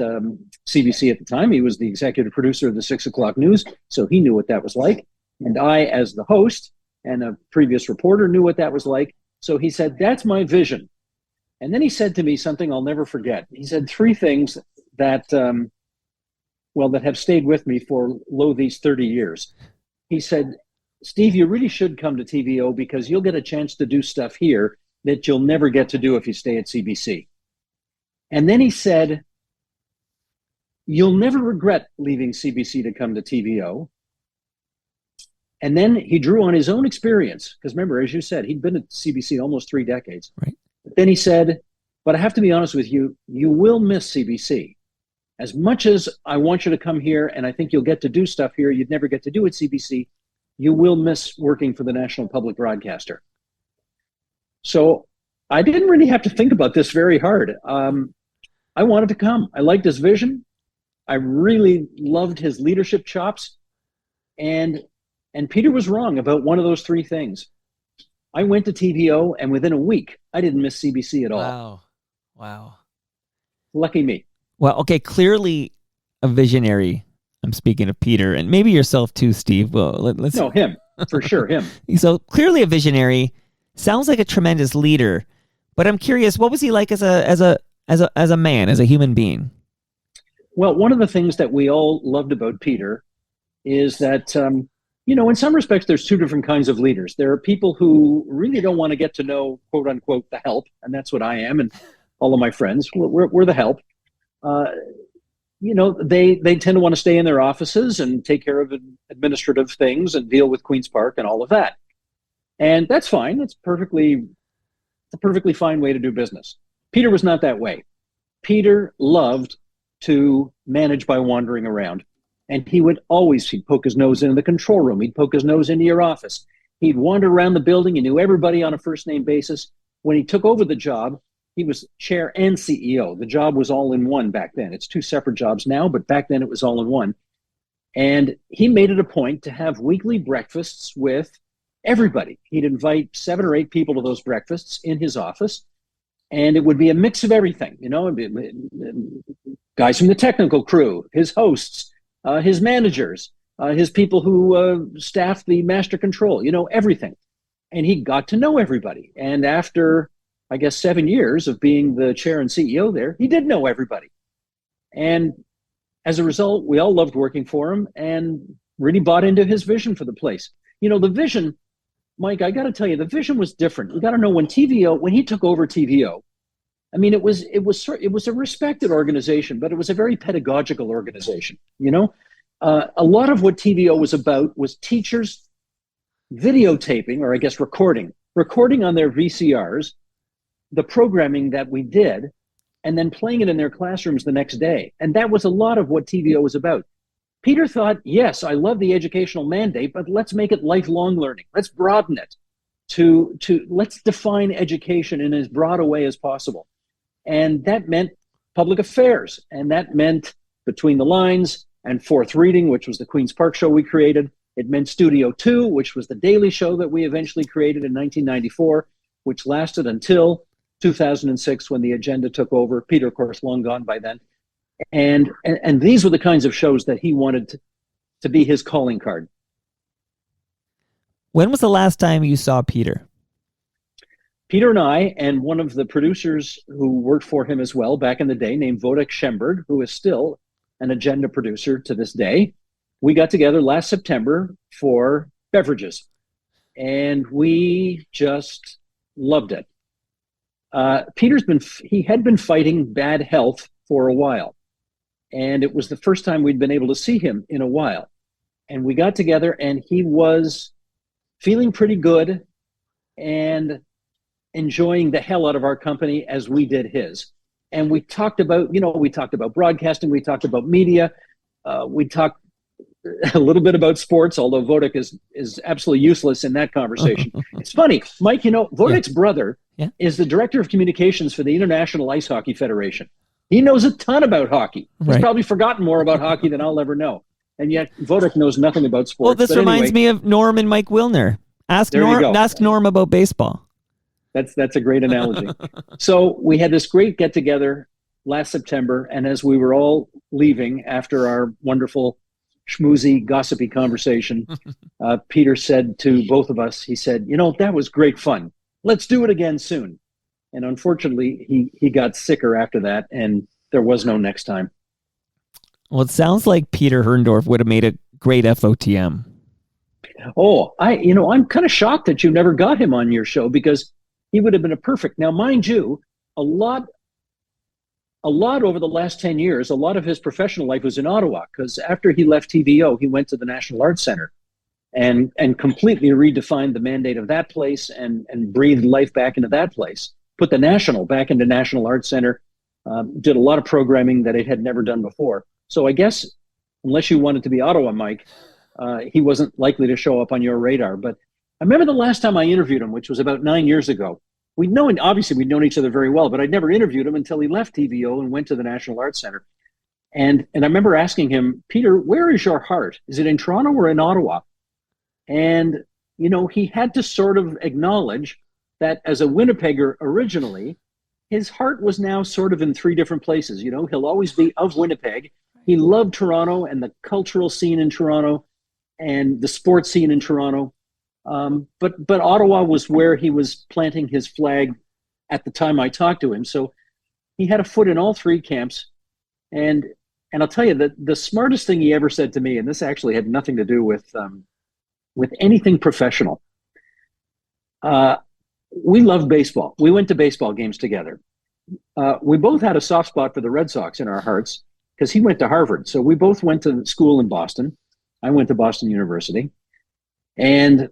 CBC at the time. He was the executive producer of the 6 o'clock news, so he knew what that was like. And I, as the host and a previous reporter, knew what that was like. So he said, that's my vision. And then he said to me something I'll never forget. He said 3 things that, that have stayed with me for these 30 years. He said, Steve, you really should come to TVO because you'll get a chance to do stuff here that you'll never get to do if you stay at CBC. And then he said, you'll never regret leaving CBC to come to TVO. And then he drew on his own experience, because remember, as you said, he'd been at CBC almost 3 decades. Right. But then he said, but I have to be honest with you, you will miss CBC. As much as I want you to come here and I think you'll get to do stuff here you'd never get to do at CBC, you will miss working for the National Public Broadcaster. So I didn't really have to think about this very hard. I I wanted to come. I liked his vision. I really loved his leadership chops. And Peter was wrong about one of those three things. I went to TVO, and within a week, I didn't miss CBC at all. Wow. Lucky me. Well, okay, clearly a visionary. I'm speaking of Peter, and maybe yourself too, Steve. Well, let's. No, him for sure. Him. So clearly a visionary. Sounds like a tremendous leader. But I'm curious, what was he like as a man, as a human being? Well, one of the things that we all loved about Peter is that, in some respects, there's two different kinds of leaders. There are people who really don't want to get to know, quote unquote, the help, and that's what I am, and all of my friends. We're the help. They tend to want to stay in their offices and take care of administrative things and deal with Queen's Park and all of that. And that's fine. It's a perfectly fine way to do business. Peter was not that way. Peter loved to manage by wandering around. And he'd poke his nose into the control room. He'd poke his nose into your office. He'd wander around the building. He knew everybody on a first name basis. When he took over the job, he was chair and CEO. The job was all in one back then. It's two separate jobs now, but back then it was all in one. And he made it a point to have weekly breakfasts with everybody. He'd invite 7 or 8 people to those breakfasts in his office. And it would be a mix of everything, guys from the technical crew, his hosts, his managers, his people who staffed the master control, everything. And he got to know everybody. And after, I guess, 7 years of being the chair and CEO there, he did know everybody. And as a result, we all loved working for him and really bought into his vision for the place. The vision, Mike, I got to tell you, the vision was different. You got to know when he took over TVO, I mean, it was a respected organization, but it was a very pedagogical organization. A lot of what TVO was about was teachers videotaping, or I guess recording on their VCRs, the programming that we did, and then playing it in their classrooms the next day. And that was a lot of what TVO was about. Peter thought, yes, I love the educational mandate, but let's make it lifelong learning. Let's broaden it to let's define education in as broad a way as possible. And that meant public affairs. And that meant Between the Lines and Fourth Reading, which was the Queen's Park show we created. It meant Studio 2, which was the daily show that we eventually created in 1994, which lasted until 2006 when the agenda took over. Peter, of course, long gone by then. And these were the kinds of shows that he wanted to be his calling card. When was the last time you saw Peter? Peter and I, and one of the producers who worked for him as well back in the day, named Wojtek Schemberg, who is still an agenda producer to this day, we got together last September for beverages. And we just loved it. He had been fighting bad health for a while. And it was the first time we'd been able to see him in a while. And we got together and he was feeling pretty good and enjoying the hell out of our company as we did his. And we talked about broadcasting, we talked about media, we talked a little bit about sports, although Wojtek is absolutely useless in that conversation. It's funny, Mike, Wojtek's brother is the director of communications for the International Ice Hockey Federation. He knows a ton about hockey. He's probably forgotten more about hockey than I'll ever know. And yet Wojtek knows nothing about sports. Well, this reminds me of Norm and Mike Wilner. Ask Norm about baseball. That's a great analogy. So we had this great get-together last September, and as we were all leaving after our wonderful schmoozy, gossipy conversation, Peter said to both of us, he said, that was great fun. Let's do it again soon. And unfortunately, he got sicker after that, and there was no next time. Well, it sounds like Peter Herndorf would have made a great FOTM. Oh, I'm kind of shocked that you never got him on your show, because he would have been a perfect. Now, mind you, a lot over the last 10 years, a lot of his professional life was in Ottawa, because after he left TVO, he went to the National Arts Centre and completely redefined the mandate of that place and breathed life back into that place, put the National back into National Arts Centre, did a lot of programming that it had never done before. So I guess, unless you wanted to be Ottawa, Mike, he wasn't likely to show up on your radar. But I remember the last time I interviewed him, which was about 9 years ago, we'd known each other very well, but I'd never interviewed him until he left TVO and went to the National Arts Center. And I remember asking him, Peter, where is your heart? Is it in Toronto or in Ottawa? And, he had to sort of acknowledge that as a Winnipegger originally, his heart was now sort of in three different places. He'll always be of Winnipeg. He loved Toronto and the cultural scene in Toronto and the sports scene in Toronto. But Ottawa was where he was planting his flag at the time I talked to him. So he had a foot in all three camps. And I'll tell you that the smartest thing he ever said to me, and this actually had nothing to do with anything professional. We love baseball. We went to baseball games together. We both had a soft spot for the Red Sox in our hearts because he went to Harvard. So we both went to school in Boston. I went to Boston University. And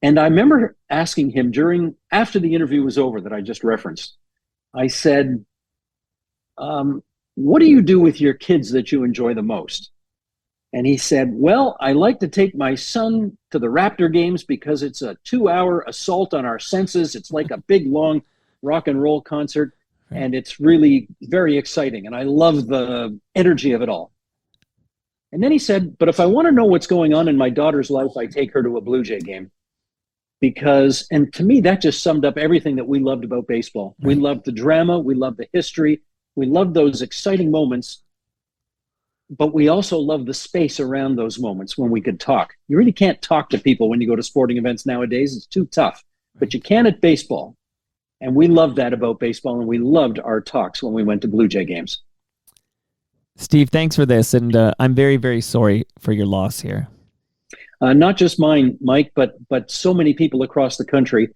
I remember asking him after the interview was over that I just referenced, I said, what do you do with your kids that you enjoy the most? And he said, well, I like to take my son to the Raptor games because it's a 2-hour assault on our senses. It's like a big, long rock and roll concert. And it's really very exciting. And I love the energy of it all. And then he said, but if I want to know what's going on in my daughter's life, I take her to a Blue Jay game. And to me, that just summed up everything that we loved about baseball. We loved the drama. We loved the history. We loved those exciting moments. But we also love the space around those moments when we could talk. You really can't talk to people when you go to sporting events nowadays. It's too tough. But you can at baseball. And we loved that about baseball, and we loved our talks when we went to Blue Jay games. Steve, thanks for this, and I'm very, very sorry for your loss here. Not just mine, Mike, but so many people across the country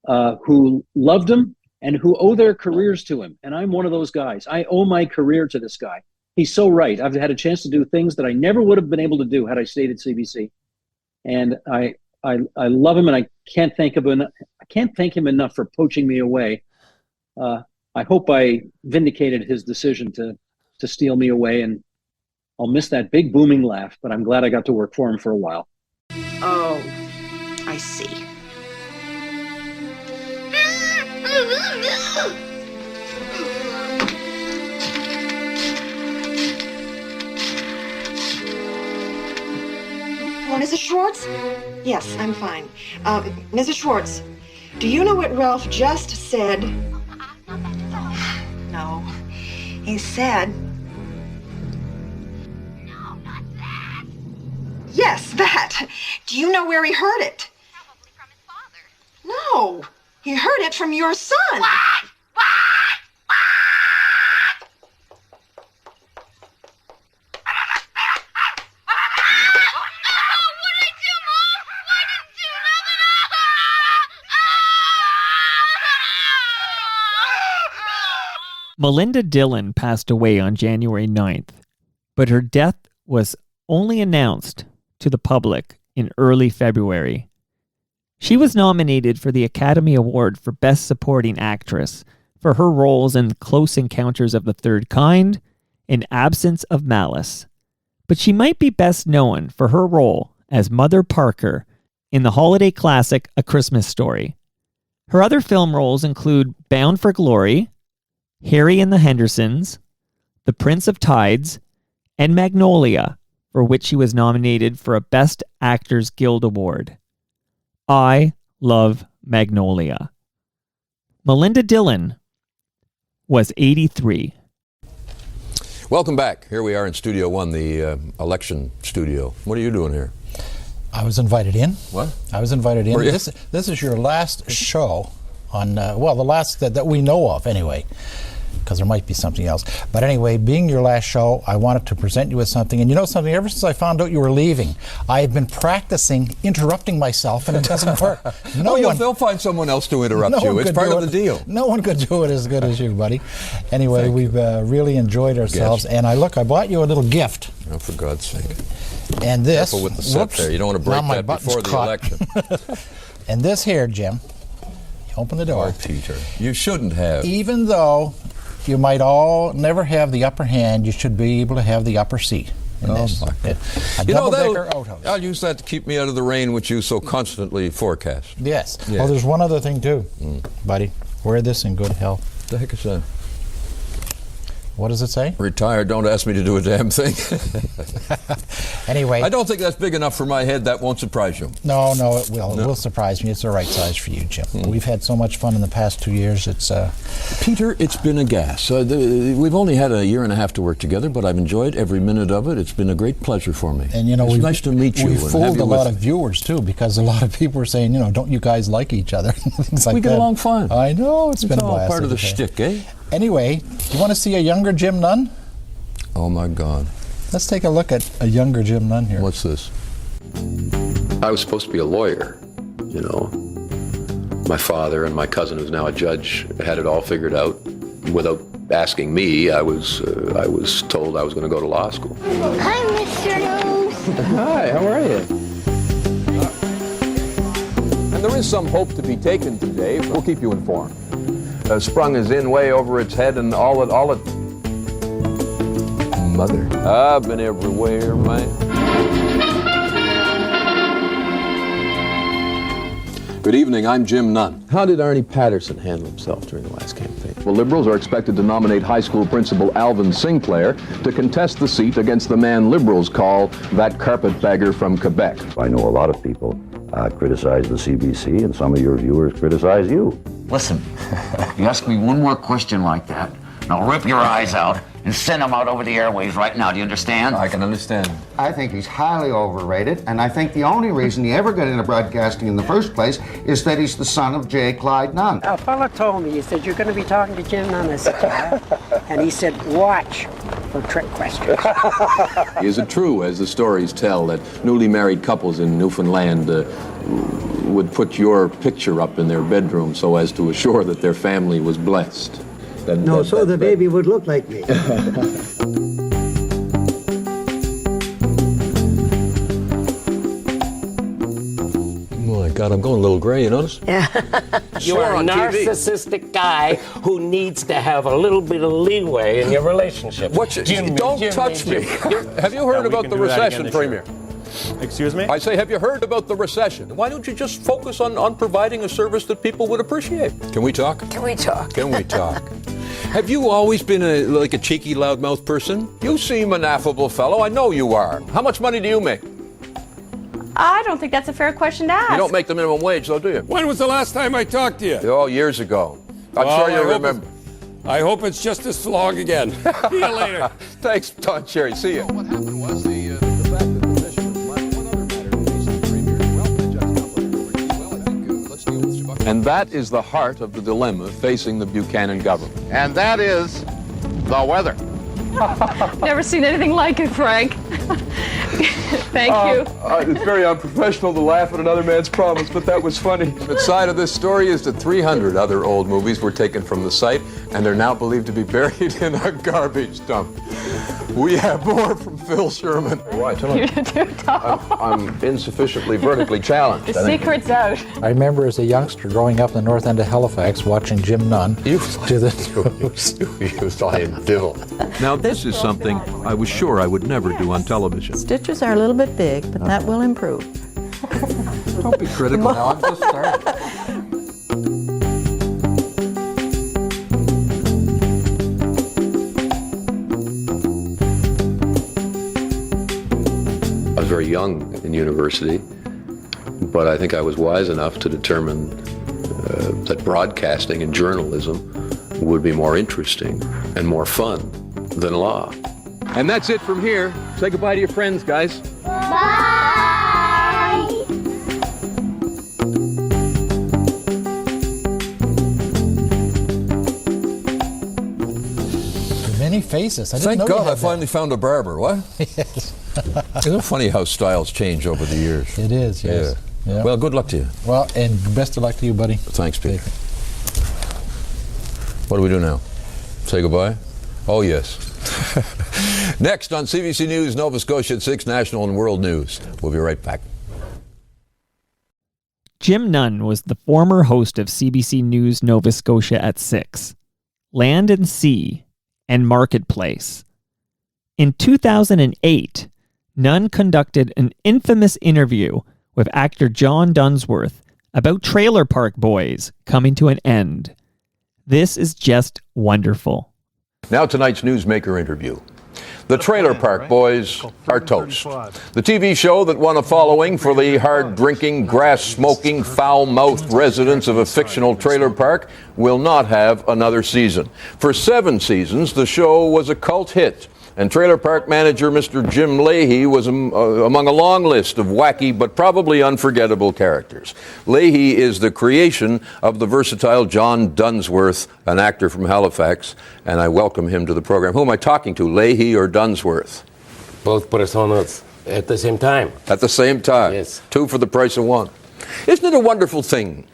who loved him and who owe their careers to him. And I'm one of those guys. I owe my career to this guy. He's so right. I've had a chance to do things that I never would have been able to do had I stayed at CBC. And I love him, and I can't thank him enough for poaching me away. I hope I vindicated his decision to steal me away, and I'll miss that big booming laugh, but I'm glad I got to work for him for a while. Oh, I see. Oh, Mrs. Schwartz? Yes, I'm fine. Mrs. Schwartz, do you know what Ralph just said? No. He said... No, not that. Yes, that. Do you know where he heard it? Probably from his father. No. He heard it from your son. What? Melinda Dillon passed away on January 9th, but her death was only announced to the public in early February. She was nominated for the Academy Award for Best Supporting Actress for her roles in Close Encounters of the Third Kind and Absence of Malice, but she might be best known for her role as Mother Parker in the holiday classic A Christmas Story. Her other film roles include Bound for Glory, Harry and the Hendersons, The Prince of Tides, and Magnolia, for which she was nominated for a Best Actors Guild Award. I love Magnolia. Melinda Dillon was 83. Welcome back. Here we are in Studio One, the election studio. What are you doing here? I was invited in. What? I was invited in. Were you? This is your last show on, the last that we know of anyway, because there might be something else. But anyway, being your last show, I wanted to present you with something. And you know something, ever since I found out you were leaving, I've been practicing interrupting myself, and it doesn't work. They'll find someone else to interrupt you. It's part of the deal. No one could do it as good as you, buddy. Anyway, we've really enjoyed ourselves. Yes. And I bought you a little gift. Oh, for God's sake. And this... Careful with the set there. You don't want to break that before the election. And this here, Jim, you open the door. Oh, Peter. You shouldn't have. Even though you might all never have the upper hand, you should be able to have the upper seat. in this. my Yeah. A You know, double-decker outhouse. I'll use that to keep me out of the rain, which you so constantly forecast. Yes. Yeah. Oh, there's one other thing too, buddy. Wear this in good health. The heck is that? What does it say? Retired, don't ask me to do a damn thing. Anyway. I don't think that's big enough for my head. That won't surprise you. No, it will. It will surprise me. It's the right size for you, Jim. We've had so much fun in the past 2 years. It's Peter, it's been a gas. We've only had a year and a half to work together, but I've enjoyed every minute of it. It's been a great pleasure for me. And you know, it's nice to meet you. We and have fooled you a lot with- of viewers too, because a lot of people were saying, you know, don't you guys like each other? Things like We get that. along fine. I know it's been a all blast. part of the Okay. shtick, eh? Anyway, you want to see a younger Jim Nunn? Oh my God! Let's take a look at a younger Jim Nunn here. What's this? I was supposed to be a lawyer, you know. My father and my cousin, who's now a judge, had it all figured out. Without asking me, I was told I was going to go to law school. Hi, Mr. Nose. Hi, how are you? And there is some hope to be taken today. We'll keep you informed. Sprung is in way over its head, and all it. Mother, I've been everywhere, man. Good evening, I'm Jim Nunn. How did Arnie Patterson handle himself during the last campaign? Well, Liberals are expected to nominate high school principal Alvin Sinclair to contest the seat against the man Liberals call that carpetbagger from Quebec. I know a lot of people criticize the CBC, and some of your viewers criticize you. Listen, if you ask me one more question like that, and I'll rip your eyes out and send them out over the airwaves right now. Do you understand? I can understand. I think he's highly overrated, and I think the only reason he ever got into broadcasting in the first place is that he's the son of J. Clyde Nunn. A fella told me, he said, you're going to be talking to Jim Nunn. I said, yeah. And he said, watch for trick questions. Is it true, as the stories tell, that newly married couples in Newfoundland would put your picture up in their bedroom so as to assure that their family was blessed? No, so the baby would look like me. Oh my God, I'm going a little gray, you notice? You're a narcissistic guy who needs to have a little bit of leeway in your relationship. Don't touch me. Have you heard about the recession, Premier? Excuse me? I say, have you heard about the recession? Why don't you just focus on providing a service that people would appreciate? Can we talk? Can we talk? Can we talk? Have you always been a cheeky, loudmouth person? You seem an affable fellow. I know you are. How much money do you make? I don't think that's a fair question to ask. You don't make the minimum wage, though, do you? When was the last time I talked to you? Oh, years ago. I'm sure you remember. I hope it's just as long again. See you later. Thanks, Don Cherry. See you. What happened was And that is the heart of the dilemma facing the Buchanan government. And that is the weather. Never seen anything like it, Frank. Thank you. It's very unprofessional to laugh at another man's promise, but that was funny. The side of this story is that 300 other old movies were taken from the site, and they're now believed to be buried in a garbage dump. We have more from Phil Sherman. Why? I'm insufficiently vertically challenged. The secret's out. I remember as a youngster growing up in the north end of Halifax watching Jim Nunn do the news. You lying divil. Now, this is something I was sure I would never do on television. Stitches are a little bit big, but that will improve. Don't be critical now. I'm just starting. I was very young in university, but I think I was wise enough to determine that broadcasting and journalism would be more interesting and more fun than law. And that's it from here. Say goodbye to your friends, guys. Many faces. I didn't Thank know you God had I finally found a barber. What? Yes. Isn't it funny how styles change over the years? It is, yes. Yeah. Yeah. Well, good luck to you. Well, and best of luck to you, buddy. Thanks, Peter. What do we do now? Say goodbye? Oh, yes. Next on CBC News, Nova Scotia at 6, National and World News. We'll be right back. Jim Nunn was the former host of CBC News Nova Scotia at 6, Land and Sea, and Marketplace. In 2008, Nunn conducted an infamous interview with actor John Dunsworth about Trailer Park Boys coming to an end. This is just wonderful. Now tonight's Newsmaker interview. The Trailer Park Boys are toast. The TV show that won a following for the hard-drinking, grass-smoking, foul-mouthed residents of a fictional trailer park will not have another season. For 7 seasons, the show was a cult hit, and trailer park manager Mr. Jim Leahy was among a long list of wacky but probably unforgettable characters. Leahy is the creation of the versatile John Dunsworth, an actor from Halifax, and I welcome him to the program. Who am I talking to, Leahy or Dunsworth? Both personas at the same time. At the same time? Yes. 2 for the price of 1. Isn't it a wonderful thing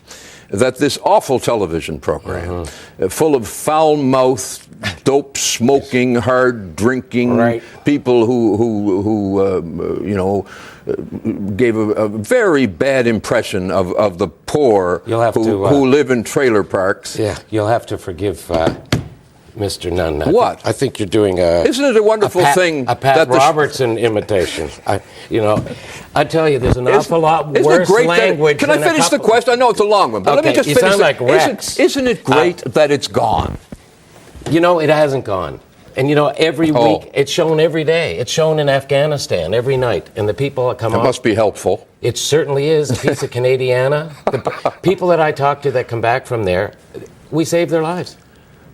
that this awful television program, full of foul-mouthed, dope-smoking, hard-drinking people who gave a very bad impression of the poor who live in trailer parks. Yeah, you'll have to forgive Mr. Nunn. What? I think you're doing a... Isn't it a wonderful thing a Pat that Robertson imitation? I tell you, there's an awful lot worse language. Can I finish the question? I know it's a long one, but let me just finish it. Like Rex. Isn't it great that it's gone? It hasn't gone. And every week, it's shown every day. It's shown in Afghanistan every night. And the people that come It must be helpful. It certainly is a piece of Canadiana. The people that I talk to that come back from there, we save their lives.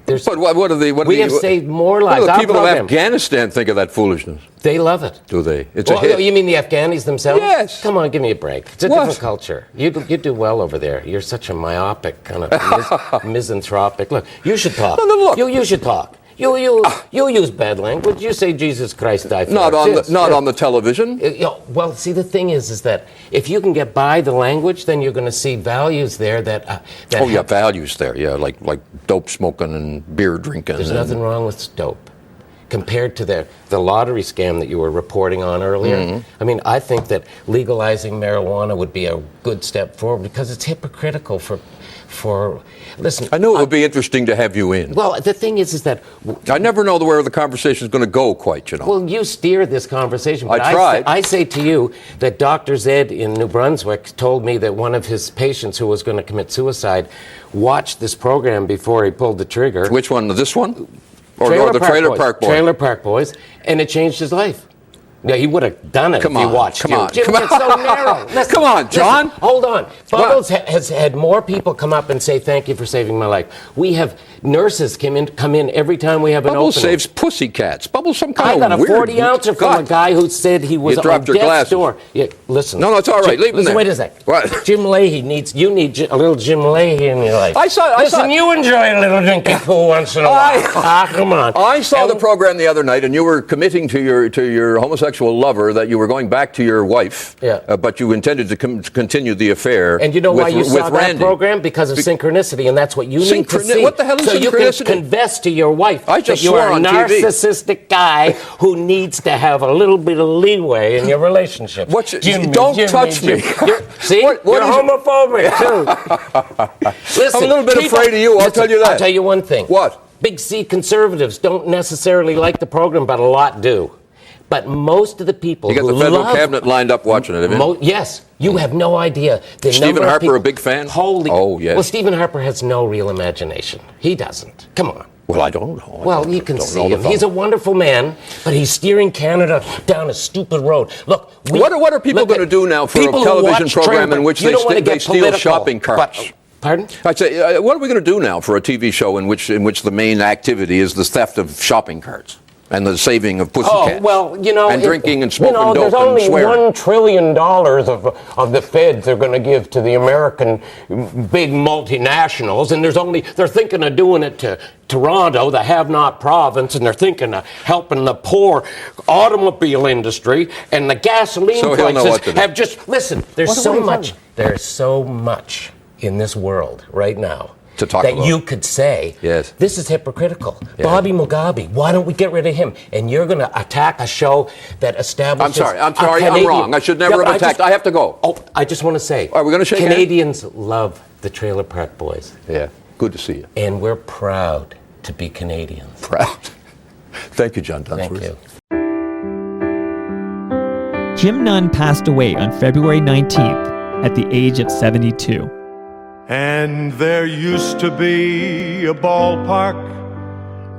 But what are the... We have saved more lives. What do the people of Afghanistan think of that foolishness? They love it. Do they? It's a hit. You mean the Afghanis themselves? Yes. Come on, give me a break. It's a different culture. You do well over there. You're such a myopic, kind of misanthropic. Look, you should talk. No, look. You should talk. You use bad language. You say Jesus Christ died for our sins. Not on the television. Well, see, the thing is that if you can get by the language, then you're going to see values there that values there. Yeah, like dope smoking and beer drinking. There's nothing wrong with dope. Compared to the lottery scam that you were reporting on earlier. I mean, I think that legalizing marijuana would be a good step forward because it's hypocritical for listen. I knew it would be interesting to have you in. Well, the thing is that I never know where the conversation is going to go quite, Well, you steer this conversation. But I tried. I say to you that Dr. Zed in New Brunswick told me that one of his patients who was going to commit suicide watched this program before he pulled the trigger. Which one? This one? Or the Trailer Park Boys? Trailer Park Boys, and it changed his life. Yeah, he would have done it if he watched Come you. on, Jim, it's so narrow. Listen, come on, John. Listen, hold on. Bubbles has had more people come up and say thank you for saving my life. We have nurses come in every time we have an Bubbles opening. saves pussycats. Bubbles some kind I got of a weird... 40-ouncer from a guy who said he was You dropped on your death's glasses. door. Yeah, listen. No, it's all right. Leave them there. Wait a sec. What? Jim Leahy you need a little Jim Leahy in your life. Listen, you enjoy a little drinky poo once in a while. Come on. I saw the program the other night, and you were committing to your homosexual lover that you were going back to your wife, but you intended to continue the affair. And you know why you saw that Randy. program? Because of synchronicity, and that's what you need to see. What the hell is so synchronicity? So you can confess to your wife I just that you swore are a on TV. narcissistic guy who needs to have a little bit of leeway in your relationship. Don't touch me. See? You're homophobic, too. Listen, I'm a little bit afraid of you, I'll tell you that. I'll tell you one thing. What? Big C conservatives don't necessarily like the program, but a lot do. But most of the people You got who the federal love, cabinet lined up watching it, have you? Yes. You have no idea. The Stephen number of Harper people, a big fan? Holy. Oh, yes. Well, Stephen Harper has no real imagination. He doesn't. Come on. Well, I don't know. Well, you can see him. He's a wonderful man, but he's steering Canada down a stupid road. Look, what are people going to do now for a television program in which they steal shopping carts? Pardon? I'd say, what are we going to do now for a TV show in which the main activity is the theft of shopping carts and the saving of pussycats? Oh, well, and drinking and smoking dope there's and only swearing. $1 trillion of the feds they're going to give to the American big multinationals, and they're thinking of doing it to Toronto, the have-not province, and they're thinking of helping the poor automobile industry, and the gasoline prices have just... Listen, there's so much in this world right now to talk that about. You could say, yes, this is hypocritical. Yeah. Bobby Mugabe, why don't we get rid of him? And you're going to attack a show that establishes... I'm sorry, I'm wrong. I should never have attacked. I have to go. Oh, I just want to say, are we going to shake Canadians love the Trailer Park Boys. Yeah, good to see you. And we're proud to be Canadians. Proud. Thank you, John Dunsworth. Thank you. Jim Nunn passed away on February 19th at the age of 72. And there used to be a ballpark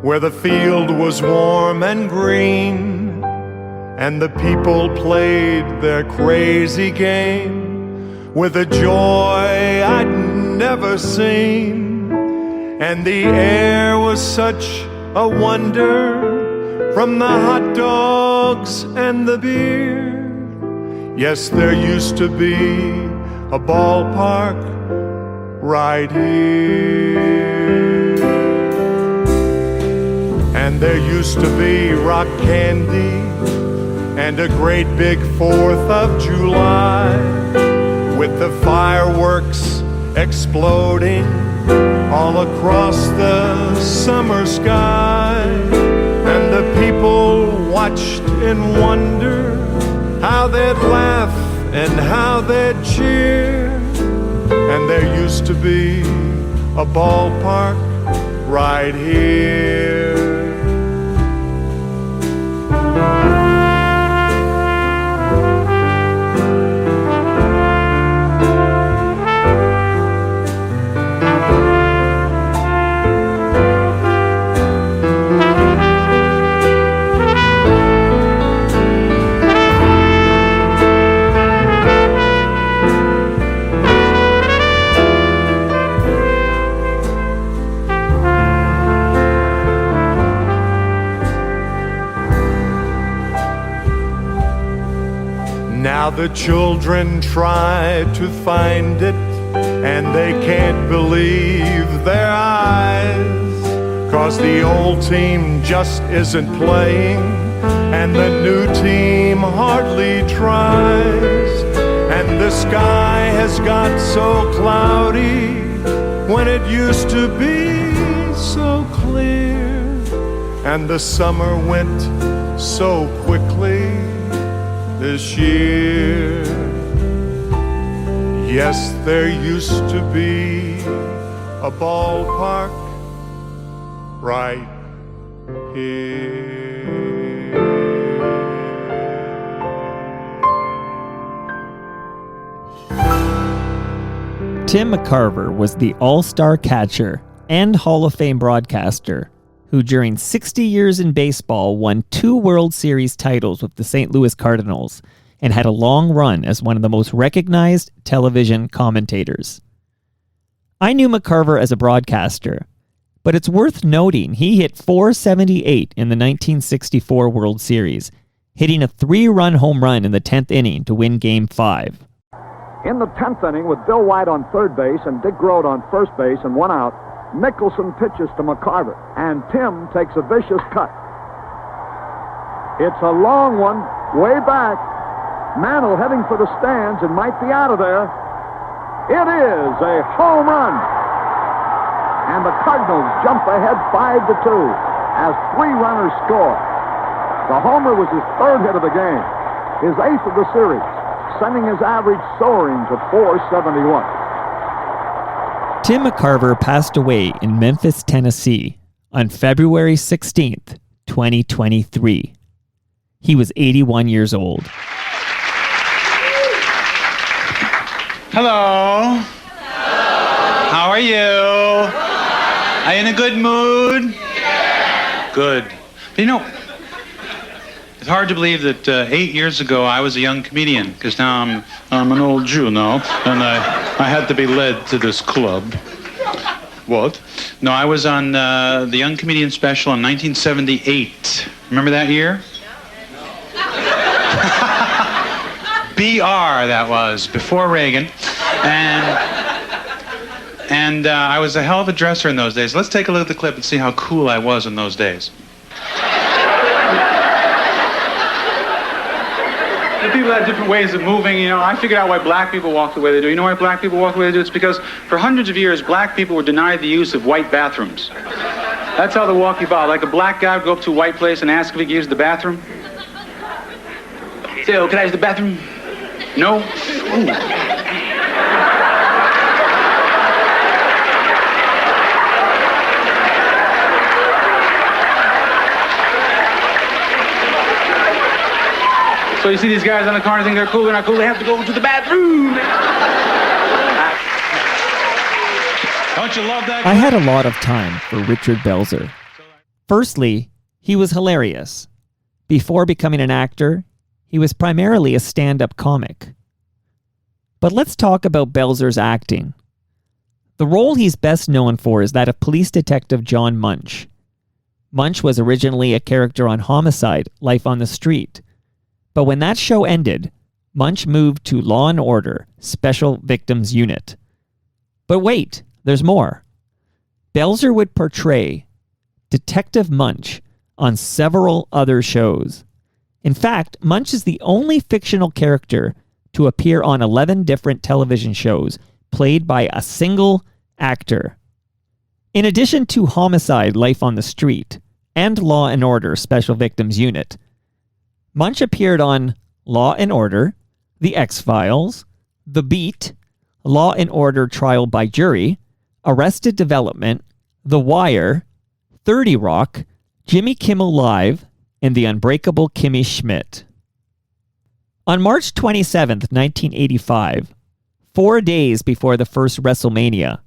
where the field was warm and green, and the people played their crazy game with a joy I'd never seen. And the air was such a wonder, from the hot dogs and the beer. Yes, there used to be a ballpark right here. And there used to be rock candy and a great big 4th of July, with the fireworks exploding all across the summer sky. And the people watched in wonder how they'd laugh and how they'd cheer. And there used to be a ballpark right here. Now the children try to find it, and they can't believe their eyes, 'cause the old team just isn't playing, and the new team hardly tries. And the sky has got so cloudy when it used to be so clear. And the summer went so quickly this year. Yes, there used to be a ballpark right here. Tim McCarver was the all-star catcher and Hall of Fame broadcaster who during 60 years in baseball won 2 World Series titles with the St. Louis Cardinals and had a long run as one of the most recognized television commentators. I knew McCarver as a broadcaster, but it's worth noting he hit .478 in the 1964 World Series, hitting a 3-run home run in the 10th inning to win Game 5. In the 10th inning, with Bill White on third base and Dick Grote on first base and 1 out, Nicholson pitches to McCarver, and Tim takes a vicious cut. It's a long one, way back. Mantle heading for the stands and might be out of there. It is a home run. And the Cardinals jump ahead 5-2 as 3 runners score. The homer was his 3rd hit of the game, his 8th of the series, sending his average soaring to .471. Tim McCarver passed away in Memphis, Tennessee on February 16th, 2023. He was 81 years old. Hello. How are you? Are you in a good mood? Good. But you know, it's hard to believe that 8 years ago I was a young comedian, because now I'm an old Jew now, and I had to be led to this club. What? No, I was on the Young Comedian Special in 1978. Remember that year? BR, that was, before Reagan. And I was a hell of a dresser in those days. Let's take a look at the clip and see how cool I was in those days. The people had different ways of moving, you know. I figured out why black people walk the way they do. You know why black people walk the way they do? It's because for hundreds of years, black people were denied the use of white bathrooms. That's how they walk about. Like a black guy would go up to a white place and ask if he could use the bathroom. Say, oh, can I use the bathroom? No? Ooh. So you see these guys on the corner think they're cool, they're not cool, they have to go to the bathroom. Don't you love that? I had a lot of time for Richard Belzer. Firstly, he was hilarious. Before becoming an actor, he was primarily a stand-up comic. But let's talk about Belzer's acting. The role he's best known for is that of police detective John Munch. Munch was originally a character on Homicide: Life on the Street. But when that show ended, Munch moved to Law & Order: Special Victims Unit. But wait, there's more. Belzer would portray Detective Munch on several other shows. In fact, Munch is the only fictional character to appear on 11 different television shows, played by a single actor. In addition to Homicide: Life on the Street and Law & Order: Special Victims Unit, Munch appeared on Law & Order, The X-Files, The Beat, Law & Order: Trial by Jury, Arrested Development, The Wire, 30 Rock, Jimmy Kimmel Live, and The Unbreakable Kimmy Schmidt. On March 27, 1985, 4 days before the first WrestleMania,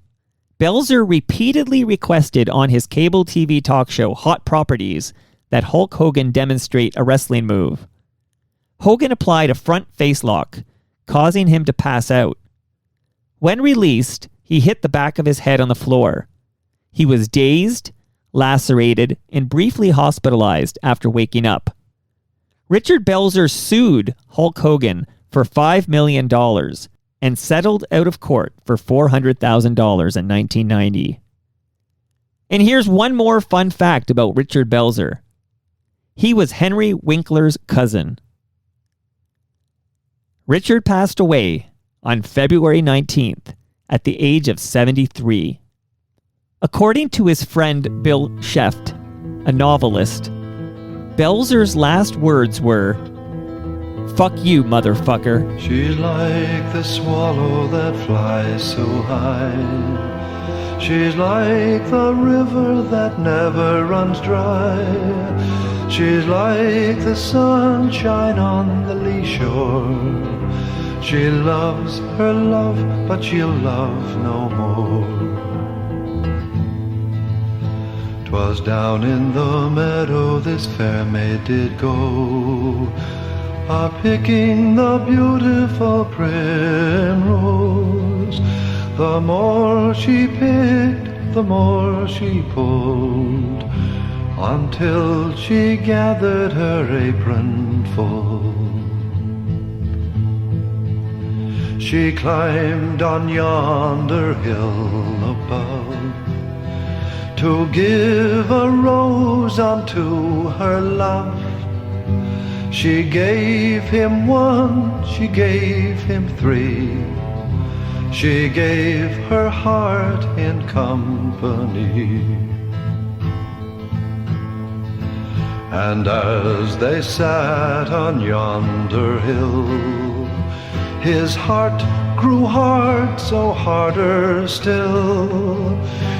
Belzer repeatedly requested on his cable TV talk show Hot Properties that Hulk Hogan demonstrate a wrestling move. Hogan applied a front facelock, causing him to pass out. When released, he hit the back of his head on the floor. He was dazed, lacerated, and briefly hospitalized after waking up. Richard Belzer sued Hulk Hogan for $5 million and settled out of court for $400,000 in 1990. And here's one more fun fact about Richard Belzer. He was Henry Winkler's cousin. Richard passed away on February 19th at the age of 73. According to his friend Bill Sheft, a novelist, Belzer's last words were, "Fuck you, motherfucker." She's like the swallow that flies so high. She's like the river that never runs dry. She's like the sunshine on the lee shore. She loves her love, but she'll love no more. 'Twas down in the meadow this fair maid did go, a-picking the beautiful primrose. The more she picked, the more she pulled, until she gathered her apron full. She climbed on yonder hill above to give a rose unto her love. She gave him one, she gave him three. She gave her heart in company. And as they sat on yonder hill, his heart grew hard, so harder still.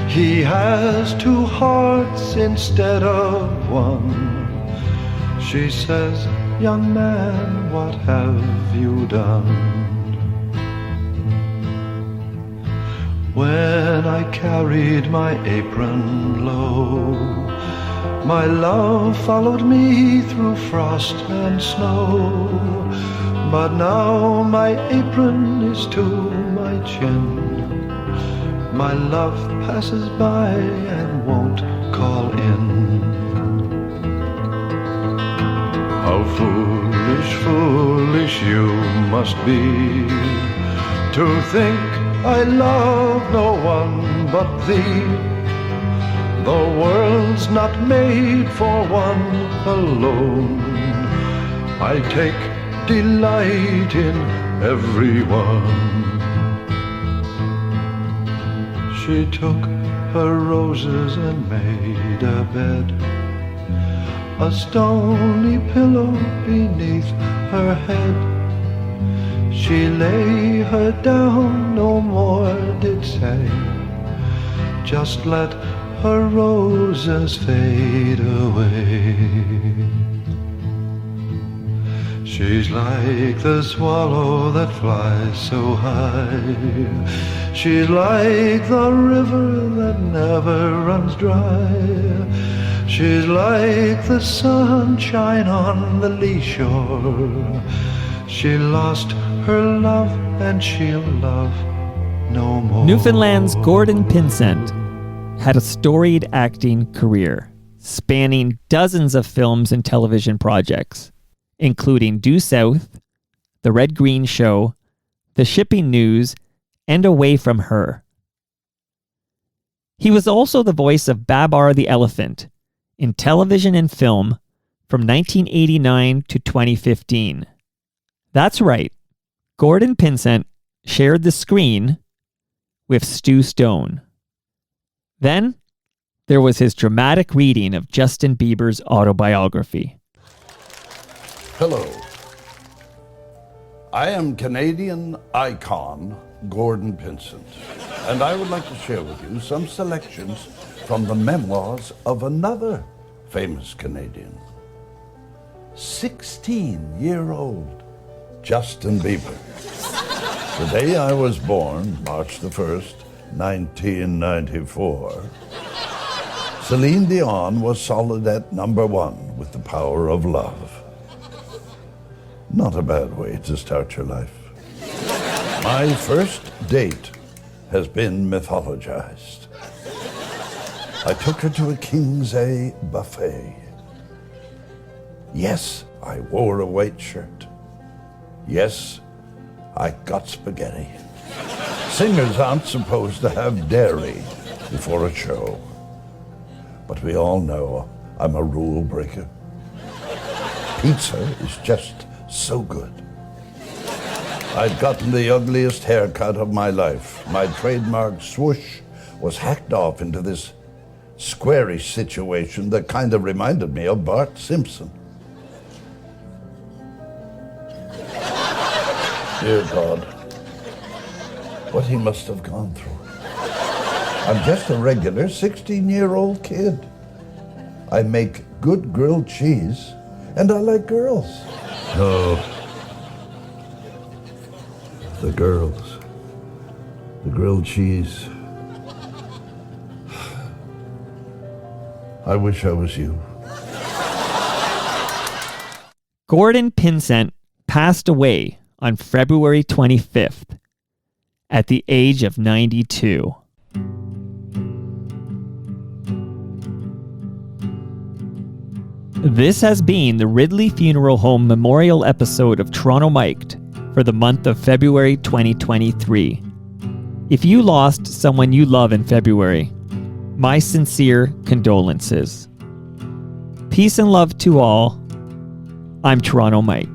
He has two hearts instead of one. She says, "Young man, what have you done?" When I carried my apron low, my love followed me through frost and snow. But now my apron is to my chin. My love passes by and won't call in. How foolish, foolish you must be, to think I love no one but thee. The world's not made for one alone. I take delight in everyone. She took her roses and made a bed, a stony pillow beneath her head. She lay her down, no more did say, just let her roses fade away. She's like the swallow that flies so high. She's like the river that never runs dry. She's like the sunshine on the lee shore. She lost her love and she'll love no more. Newfoundland's Gordon Pinsent had a storied acting career, spanning dozens of films and television projects, including Due South, The Red Green Show, The Shipping News, and Away from Her. He was also the voice of Babar the Elephant in television and film from 1989 to 2015. That's right, Gordon Pinsent shared the screen with Stu Stone. Then, there was his dramatic reading of Justin Bieber's autobiography. Hello. I am Canadian icon Gordon Pinsent, and I would like to share with you some selections from the memoirs of another famous Canadian. 16-year-old Justin Bieber. The day I was born, March the 1st, 1994, Celine Dion was solid at #1 with The Power of Love. Not a bad way to start your life. My first date has been mythologized. I took her to a King's A buffet. Yes, I wore a white shirt. Yes, I got spaghetti. Singers aren't supposed to have dairy before a show. But we all know I'm a rule breaker. Pizza is just so good. I'd gotten the ugliest haircut of my life. My trademark swoosh was hacked off into this squarish situation that kind of reminded me of Bart Simpson. Dear God, what he must have gone through. I'm just a regular 16-year-old kid. I make good grilled cheese, and I like girls. Oh, the girls. The grilled cheese. I wish I was you. Gordon Pinsent passed away on February 25th at the age of 92. This has been the Ridley Funeral Home Memorial episode of Toronto Mic'd for the month of February 2023. If you lost someone you love in February, my sincere condolences. Peace and love to all. I'm Toronto Mike.